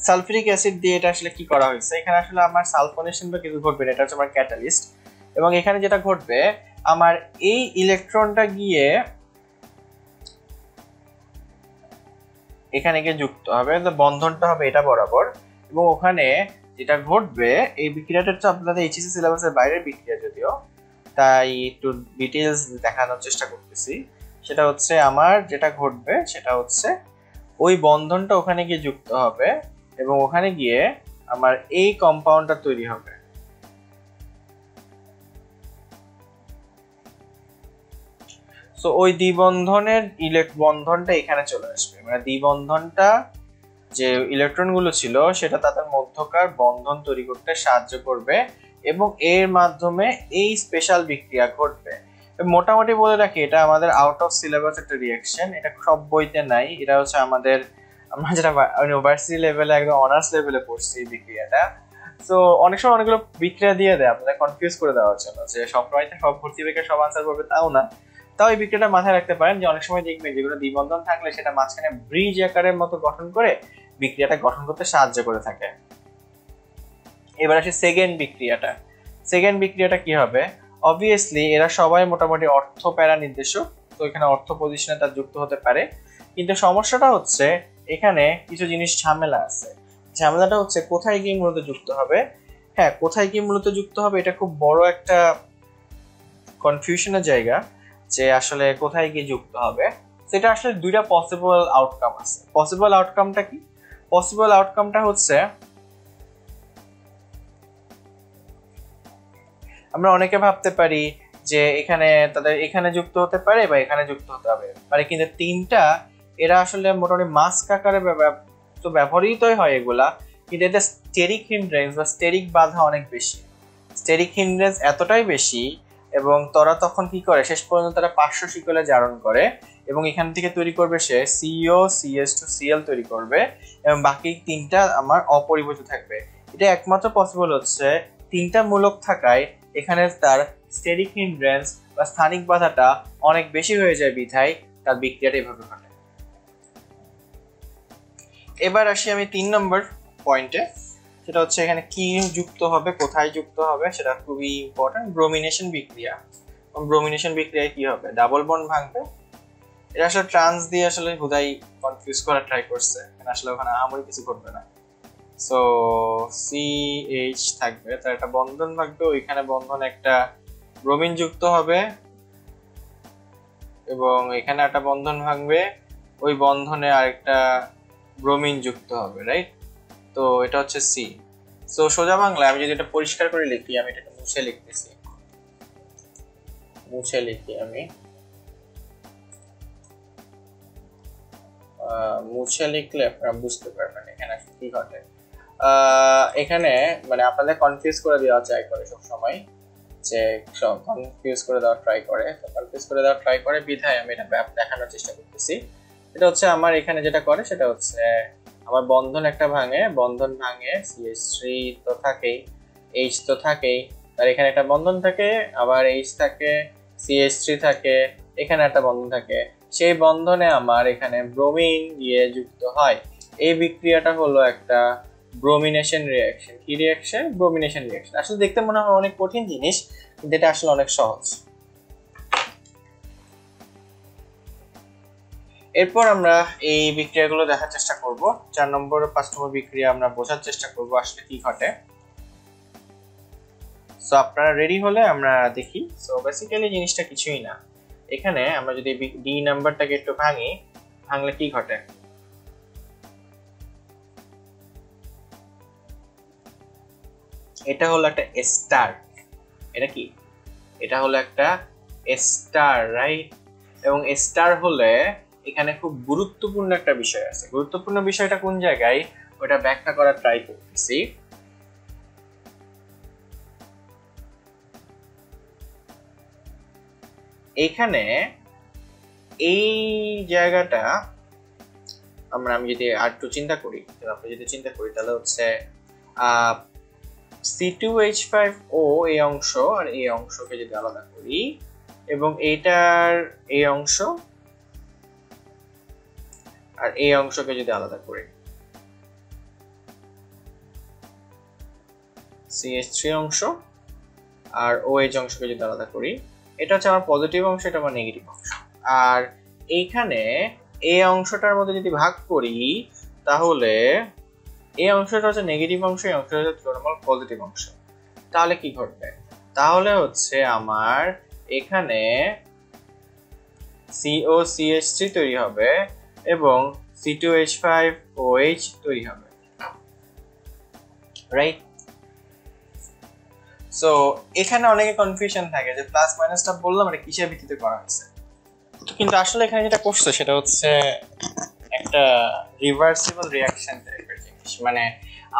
[SPEAKER 1] সালফিউরিক অ্যাসিড দিয়ে এটা আসলে কি করা হয়েছে, এখানে আসলে আমার সালফোনেশন বা কিছু ঘটবে না, এটা হচ্ছে আমার ক্যাটালিস্ট। এবং এখানে যেটা ঘটবে আমার এই ইলেকট্রনটা গিয়ে এখানে গিয়ে যুক্ত হবে, বন্ধনটা হবে এটা বরাবর। এবং ওখানে যেটা ঘটবে এই বিক্রিয়াটা তো আপনাদের এইচএসসি সিলেবাসের বাইরের বিক্রিয়া যদিও, তাই একটু ডিটেইলস দেখানোর চেষ্টা করতেছি। সেটা হচ্ছে আমার যেটা ঘটবে সেটা হচ্ছে ওই বন্ধনটা ওখানে গিয়ে যুক্ত হবে এবং ওখানে গিয়ে আমার এই কম্পাউন্ডটা তৈরি হবে। সো ওই দ্বিবন্ধনের বন্ধনটা এখানে চলে আসবে, মানে দ্বিবন্ধনটা যে ইলেকট্রনগুলো ছিল সেটা তাদের মধ্যকার বন্ধন তৈরি করতে সাহায্য করবে এবং এর মাধ্যমে এই স্পেশাল বিক্রিয়া ঘটবে। মোটামুটি বলে রাখি এটা আমাদের আউট অফ সিলেবাস একটা রিঅ্যাকশন, এটা সব বইতে নাই, এটা হচ্ছে আমাদের আমরা যেটা ইউনিভার্সিটি লেভেলে একদম অনার্স লেভেলে পড়ছি এই বিক্রিয়াটা। তো অনেক সময় অনেকগুলো বিক্রিয়া দিয়ে দেয় আপনাদের কনফিউজ করে দেওয়ার জন্য, যে সবসময় সব ভর্তি পরীক্ষা সব আনসার করবে তাও না। তাও এই বিক্রিয়াটা মাথায় রাখতে পারেন যে অনেক সময় দেখবেন যেগুলো দ্বিবন্ধন থাকলে সেটা মাঝখানে ব্রিজ আকারের মতো গঠন করে বিক্রিয়াটা গঠন করতে সাহায্য করে থাকে। এবার আসে সেকেন্ড বিক্রিয়াটা। সেকেন্ড বিক্রিয়াটা কি হবে? অবভিয়াসলি এরা সবাই মোটামুটি অর্থ প্যারা নির্দেশক, তো এখানে অর্থ পজিশনে তার যুক্ত হতে পারে, কিন্তু সমস্যাটা হচ্ছে এখানে কিছু জিনিস ঝামেলা আছে। ঝামেলাটা হচ্ছে কোথায় গিয়ে মূলত যুক্ত হবে। হ্যাঁ, কোথায় গিয়ে মূলত যুক্ত হবে এটা খুব বড় একটা কনফিউশনের জায়গা, যে আসলে কোথায় গিয়ে যুক্ত হবে। সেটা আসলে দুইটা পসিবল আউটকাম আছে। পসিবল আউটকামটা কি? পসিবল আউটকামটা হচ্ছে আমরা অনেকে ভাবতে পারি যে এখানে তাদের এখানে যুক্ত হতে পারে বা এখানে যুক্ত হতে হবে পারে, কিন্তু তিনটা এরা আসলে মোটামুটি মাস্ক আকারে তো ব্যবহৃতই হয় এগুলা, কিন্তু এদের স্টেরিক হিন্ড্রেন্স বা স্টেরিক বাধা অনেক বেশি। স্টেরিক হিন্ড্রেন্স এতটাই বেশি এবং তারা তখন কি করে শেষ পর্যন্ত তারা পার্শ্ব শিকলে জারণ করে এবং এখান থেকে তৈরি করবে সে CO CH2 Cl তৈরি করবে এবং বাকি তিনটা আমার অপরিবর্তিত থাকবে। এটা একমাত্র পসিবল হচ্ছে তিনটা মূলক থাকায় এখানে তার স্টেরিক হিন্ড্রেন্স বা স্থানিক বাধাটা অনেক বেশি হয়ে যায় বিধায় তার বিক্রিয়াটা এভাবে ঘটে। এবার আসি আমি 3 নম্বর পয়েন্টে, সেটা হচ্ছে এখানে কি যুক্ত হবে, কোথায় যুক্ত হবে, সেটা খুবই ইম্পর্টেন্ট। ব্রোমিনেশন বিক্রিয়া। ব্রোমিনেশন বিক্রিয়ায় কি হবে? ডাবল বন্ড ভাঙবে। এটা আসলে ট্রান্স দিয়ে আসলে হুদাই কনফিউজ করার ট্রাই করছে, আসলে ওখানে আমারই কিছু ঘটবে না। সো CH থাকবে, তার একটা বন্ধন থাকবে, ওইখানে বন্ধন একটা ব্রোমিন যুক্ত হবে এবং এখানে একটা বন্ধন ভাঙবে, ওই বন্ধনে আরেকটা ব্রোমিন যুক্ত হবে, রাইট? তো এটা হচ্ছে C। সো সোজা বাংলা আমি যদি এটা পরিষ্কার করে লিখি, আমি এটাকে মুছে লিখতেছি, মুছে লিখি আমি, মুছে লিখলে আপনারা বুঝতে পারবেন এখানে কি ঘটে। এখানে মানে আপনাদের কনফিউজ করে দেওয়া ট্রাই করে সব সময়, যে কনফিউজ করে দেওয়ার ট্রাই করে, তো কনফিউজ করে দেওয়ার ট্রাই করে বিধায় আমি এটা দেখানোর চেষ্টা করতেছি। এটা হচ্ছে আমার এখানে যেটা করে সেটা হচ্ছে আমার বন্ধন একটা বন্ধন ভাঙে CH3 তো থাকেই, H তো থাকেই, আর এখানে একটা বন্ধন থাকে, আবার H থাকে, CH3 থাকে, এখানে একটা বন্ধন থাকে, সেই বন্ধনে আমার এখানে ব্রোমিন গিয়ে যুক্ত হয়। এই বিক্রিয়াটা হলো একটা ব্রোমিনেশন রিঅ্যাকশন। কি রিঅ্যাকশন? Bromination reaction. আসলে দেখতে মনে হয় অনেক কঠিন জিনিস, কিন্তু এটা আসলে অনেক সহজ। এরপর আমরা এই বিক্রিয়াগুলো দেখার চেষ্টা করব। 4 নম্বর 5 নম্বর বিক্রিয়া আমরা বোঝার চেষ্টা করব আসলে কি ঘটে। সো আপনারা রেডি হলে আমরা দেখি। সো বেসিক্যালি জিনিসটা কিছুই না, এখানে আমরা যদি ডি নাম্বারটাকে একটু ভাঙলে কি ঘটে? এটা হলো একটা এস্টার। এটা কি? এটা হলো একটা এস্টার, রাইট? এবং এস্টার হলে এখানে খুব গুরুত্বপূর্ণ একটা বিষয় আছে। গুরুত্বপূর্ণ বিষয়টা কোন জায়গায়, ওটা ব্যাখ্যা করার ট্রাই করতেছি। এইখানে এই জায়গাটা আমি যদি আর একটু চিন্তা করি, তাহলে হচ্ছে C2H5O এই অংশ আর এই অংশকে যদি আলাদা করি এবং এইটার এই অংশ আর এই অংশকে যদি আলাদা করি, CH3 অংশ আর OH অংশকে যদি আলাদা করি, এটা হচ্ছে আমার পজিটিভ অংশ, এটা আমার নেগেটিভ অংশ। আর এইখানে এই অংশটার মধ্যে যদি ভাগ করি তাহলে এই অংশটা হচ্ছে নেগেটিভ অংশ, এই অংশটা হচ্ছে নরমাল পজিটিভ অংশ। তাহলে কি ঘটবে? তাহলে হচ্ছে আমার এখানে COCH3 তৈরি হবে এবং C2H5OH তৈরি হবে, রাইট? সো এখানে অনেকে কনফিউশন থাকে যে প্লাস মাইনাসটা বললাম এটা কিসের ভিত্তিতে করা হয়েছে, কিন্তু আসলে এখানে যেটা করছে সেটা হচ্ছে একটা রিভার্সিবল রিঅ্যাকশন টাইপের জিনিস। মানে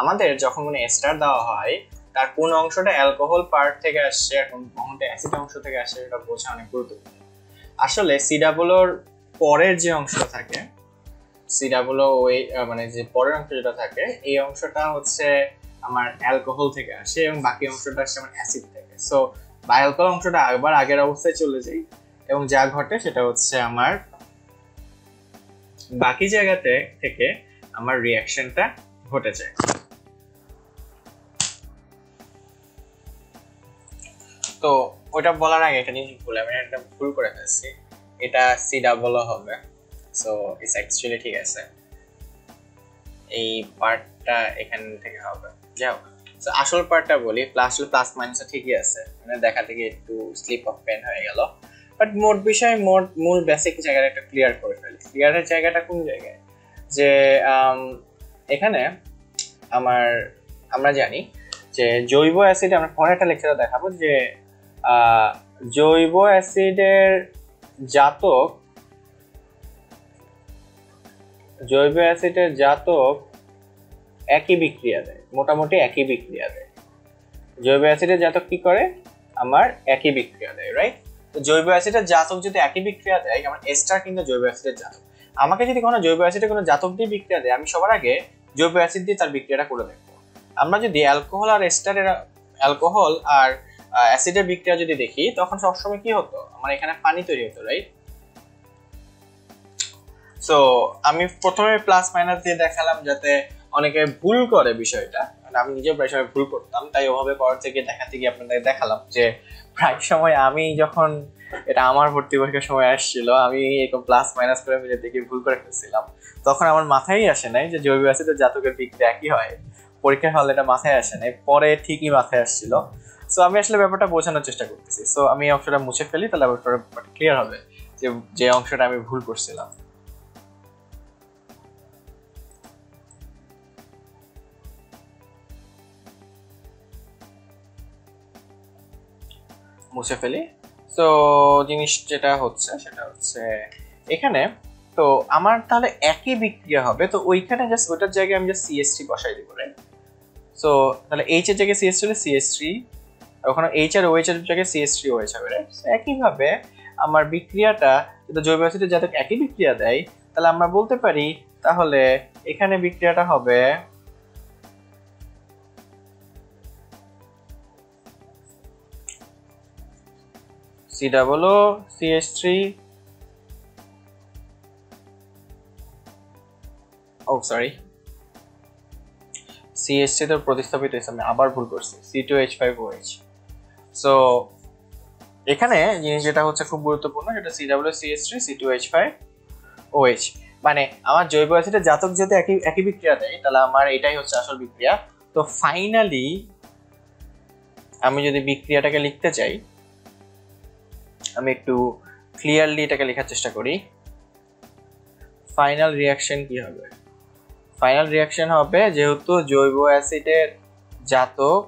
[SPEAKER 1] আমাদের যখন কোনো এস্টার দেওয়া হয় তার কোন অংশটা অ্যালকোহল পার্ট থেকে আসছে আর কোন অংশটা অ্যাসিড অংশ থেকে আসছে এটা বোঝা অনেক গুরুত্বপূর্ণ। আসলে COOর পরের যে অংশটা থাকে, COO মানে যে পরের অংশ যেটা থাকে, এই অংশটা হচ্ছে আমার অ্যালকোহল থেকে আসে এবং বাকি অংশটা আসছে আমার অ্যাসিড থেকে। সো অ্যালকোহল অংশটা আবার আগের অবস্থায় চলে যায় এবং যা ঘটে সেটা হচ্ছে আমার বাকি জায়গাতে থেকে আমার রিঅ্যাকশনটা ঘটে যায়। তো ওটা বলার আগে একটা জিনিস বলে আমি একটা ভুল করে ফেলছি, এটা COO হবে। সো ইটস অ্যাকচুয়ালি ঠিক আছে, এই পার্টটা এখান থেকে হবে। যাও আসল পার্টটা বলি, প্লাস মাইনাস ঠিকই আছে, মানে দেখা থেকে একটু স্লিপ অফ পেন হয়ে গেল, বাট মোট বিষয় মূল বেসিক জায়গাটা একটা ক্লিয়ার করে ফেলি। ক্লিয়ারের জায়গাটা কোন জায়গায়, যে এখানে আমরা জানি যে জৈব অ্যাসিড, আমরা পরে একটা লেকচারে দেখাবো যে জৈব অ্যাসিডের জাতক একই বিক্রিয়া দেয়, মোটামুটি একই বিক্রিয়া দেয়। জৈব অ্যাসিডের জাতক কি করে, আমার একই বিক্রিয়া দেয়, রাইট? তো জৈব অ্যাসিডের জাতক যদি একই বিক্রিয়া দেয়, আমার এস্টার কিন্তু জৈব অ্যাসিডের জাতক। আমাকে যদি কোনো জৈব অ্যাসিডের কোনো জাতক দিয়ে বিক্রিয়া দেয়, আমি সবার আগে জৈব অ্যাসিড দিয়ে তার বিক্রিয়াটা করে দেখবো। আমরা যদি অ্যালকোহল আর অ্যাসিডের বিক্রিয়া যদি দেখি, তখন সবসময় কি হতো, আমার এখানে পানি তৈরি হতো, রাইট? সো আমি প্রথমে প্লাস মাইনাস দিয়ে দেখালাম যাতে অনেকে ভুল করে বিষয়টা, মানে আমি নিজেও প্রায় সময় ভুল করতাম, তাই ওভাবে করার থেকে দেখাতে গিয়ে আপনাদের দেখালাম যে প্রায় সময় আমি যখন এটা আমার ভর্তি পরীক্ষার সময় আসছিল, আমি এরকম প্লাস মাইনাস করে মিলে দেখে ভুল করে ফেলছিলাম। তখন আমার মাথায় আসে নাই যে জৈব অ্যাসিডের জাতকের বিক্রিয়া একই হয়, পরীক্ষার হলে এটা মাথায় আসে নাই, পরে ঠিকই মাথায় আসছিল। সো আমি আসলে ব্যাপারটা বোঝানোর চেষ্টা করতেছি। সো আমি অংশটা মুছে ফেলি, তাহলে ব্যাপারটা ক্লিয়ার হবে যে অংশটা আমি ভুল করছিলাম। মুছে ফেলি। তো জিনিস যেটা হচ্ছে সেটা হচ্ছে এখানে তো আমার তাহলে একই বিক্রিয়া হবে, তো ওইখানে জাস্ট ওটার জায়গায় আমি জাস্ট CH3 বসাই দিব, রাইট? সো তাহলে H এর জায়গায় CH3 হলে CH3, ওখানে H আর OH এর জায়গায় CH3OH হবে, রাইট? একইভাবে আমার বিক্রিয়াটা যদি জৈব অ্যাসিডের যাতে একই বিক্রিয়া দেয়, তাহলে আমরা বলতে পারি তাহলে এখানে বিক্রিয়াটা হবে COOCH3 CH3 তো প্রতিস্থাপিত হয়েছে, আমি আবার ভুল করছি, C2H5OH। সো এখানে জিনিস যেটা হচ্ছে খুব গুরুত্বপূর্ণ, সেটা COOCH3 C2H5OH, মানে আমার জৈব অ্যাসিডের জাতক যদি একই বিক্রিয়া দেয়, তাহলে আমার এটাই হচ্ছে আসল বিক্রিয়া। তো ফাইনালি আমি যদি বিক্রিয়াটাকে লিখতে চাই, আমি একটু ক্লিয়ারলি এটাকে লেখার চেষ্টা করি। ফাইনাল রিঅ্যাকশন কি হবে? ফাইনাল রিঅ্যাকশন হবে, যেহেতু জৈব অ্যাসিডের জাতক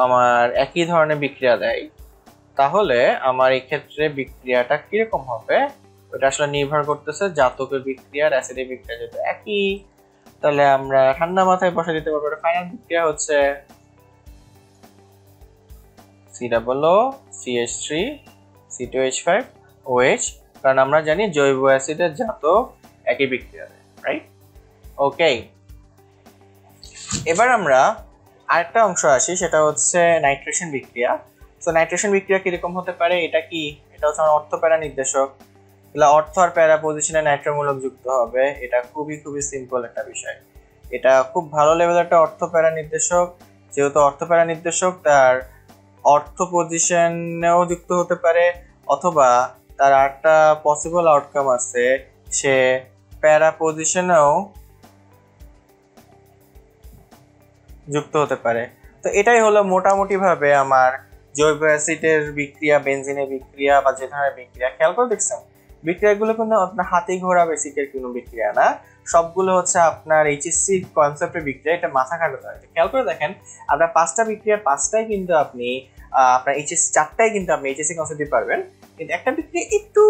[SPEAKER 2] আমার একই ধরনের বিক্রিয়া দেয়, তাহলে আমার এই ক্ষেত্রে বিক্রিয়াটা কিরকম হবে ওটা আসলে নির্ভর করতেছে জাতকের বিক্রিয়া আর অ্যাসিডের বিক্রিয়া যেহেতু একই, তাহলে আমরা ঠান্ডা মাথায় বসে দিতে পারবো। ফাইনাল বিক্রিয়া হচ্ছে COO, CH3, C2H5OH, কারণ আমরা জানি জৈব অ্যাসিডের জাতক একই বিক্রিয়া দেয়, রাইট? ওকে, এবার আমরা আরেকটা অংশ আসি, সেটা হচ্ছে নাইট্রেশন বিক্রিয়া। তো নাইট্রেশন বিক্রিয়া কিরকম হতে পারে, এটা কি? এটা হচ্ছে আমার অর্থ প্যারা নির্দেশক, অর্থ আর প্যারা পজিশনে নাইট্রোমূলক যুক্ত হবে। এটা খুবই খুবই সিম্পল একটা বিষয়, এটা খুব ভালো লেভেলের একটা অর্থ প্যারা নির্দেশক। যেহেতু অর্থ প্যারা নির্দেশক, তার অর্থ পজিশনেও যুক্ত হতে পারে, অথবা তার একটা পসিবল আউটকাম আছে, সে প্যারা পজিশনেও যুক্ত হতে পারে। তো এটাই হলো মোটামুটি ভাবে আমার জৈব অ্যাসিডের বিক্রিয়া, বেনজিনের বিক্রিয়া বা যে ধরনের বিক্রিয়া। খেয়াল করে দেখছেন বিক্রিয়াগুলো কিন্তু আপনার হাতি ঘোড়া বেসিকের কোনো বিক্রিয়া না, সবগুলো হচ্ছে আপনার এইচএসসি কনসেপ্টের বিক্রিয়া। এটা মাথা খাটাতে হয়। খেয়াল করে দেখেন আপনার 5টা বিক্রিয়া, 5টাই কিন্তু আপনি আপনার এইচএসসি 4টাই কিন্তু আপনি এইচএসসি কনসেপ্ট দিতে পারবেন, কিন্তু একটা বিক্রিয়া একটু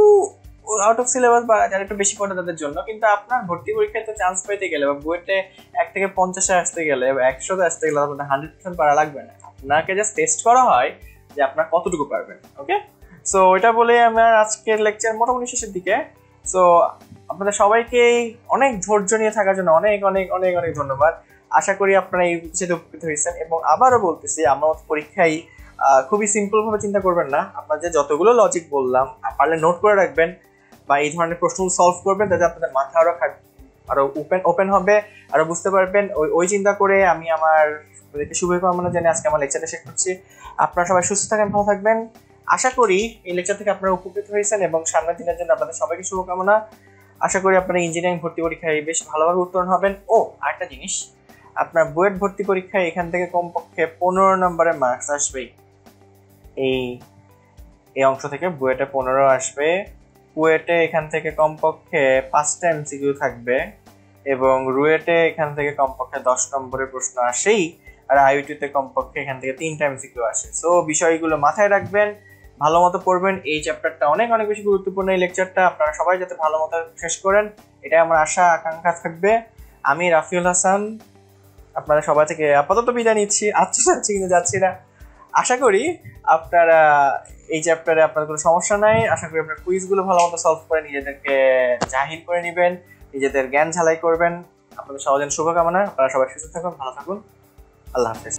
[SPEAKER 2] আউট অফ সিলেবাস বা যারা একটু বেশি পড়ে তাদের জন্য। কিন্তু আপনার ভর্তি পরীক্ষায় তো চান্স পেতে গেলে বা বুয়েটে 1 থেকে 50-এ আসতে গেলে বা 100-তে আসতে গেলে আপনার 100% পারা লাগবে না, আপনাকে জাস্ট টেস্ট করা হয় যে আপনার কতটুকু পারবেন। ওকে, সো এটা বলে আমার আজকের লেকচার মোটামুটি শেষের দিকে। সো আপনাদের সবাইকে অনেক ধৈর্য নিয়ে থাকার জন্য অনেক অনেক অনেক অনেক ধন্যবাদ। আশা করি আপনারা এই বিষয়ে উপকৃত হয়েছেন। এবং আবারও বলতেছি, আমার পরীক্ষায় খুবই সিম্পল ভাবে চিন্তা করবেন না। আপনার যে যতগুলো লজিক বললাম পারলে নোট করে রাখবেন বা এই ধরনের প্রশ্ন সলভ করবেন, যাতে আপনাদের মাথা আরো ওপেন হবে, আরো বুঝতে পারবেন। ওই চিন্তা করে আমি আমার শুভকামনা জানিয়ে আজকে আমার লেকচারটা শেষ করছি। আপনারা সবাই সুস্থ থাকেন, ভালো থাকবেন। আশা করি এই লেকচার থেকে আপনারা উপকৃত হয়েছেন এবং সামনের দিনের জন্য আপনাদের সবাইকে শুভকামনা। আশা করি আপনারা ইঞ্জিনিয়ারিং ভর্তি পরীক্ষায় বেশ ভালোভাবে উত্তীর্ণ হবেন। আরেকটা জিনিস, আপনার বুয়েট ভর্তি পরীক্ষায় এখান থেকে কমপক্ষে 15 নম্বরের মার্কস আসবে। এই অংশ থেকে বুয়েটে 15 আসবে। কুয়েটে এখান থেকে কমপক্ষে 5টা এমসিকিউ থাকবে এবং রুয়েটে এখান থেকে কমপক্ষে 10 নম্বরের প্রশ্ন আসেই, আর আইইউটিতে কমপক্ষে এখান থেকে 3টা এমসিকিউ আসে। সো বিষয়গুলো মাথায় রাখবেন, ভালো মতো পড়বেন। এই চ্যাপ্টারটা অনেক অনেক বেশি গুরুত্বপূর্ণ। এই লেকচারটা আপনারা সবাই যাতে ভালো মতো শেষ করেন, এটাই আমার আশা আকাঙ্ক্ষা থাকবে। আমি রাফিউল হাসান আপনারা সবাই থেকে আপাতত বিদায় নিচ্ছি, যাচ্ছি কিন্তু যাচ্ছি না। আশা করি আপনারা এই চ্যাপ্টারে আপনার কোনো সমস্যা নাই। আশা করি আপনার কুইজগুলো ভালো মতো সলভ করে নিজেদেরকে জাহির করে নেবেন, নিজেদের জ্ঞান ঝালাই করবেন। আপনাদের সবার জন্য শুভকামনা। আপনারা সবাই সুস্থ থাকুন, ভালো থাকুন। আল্লাহ হাফেজ।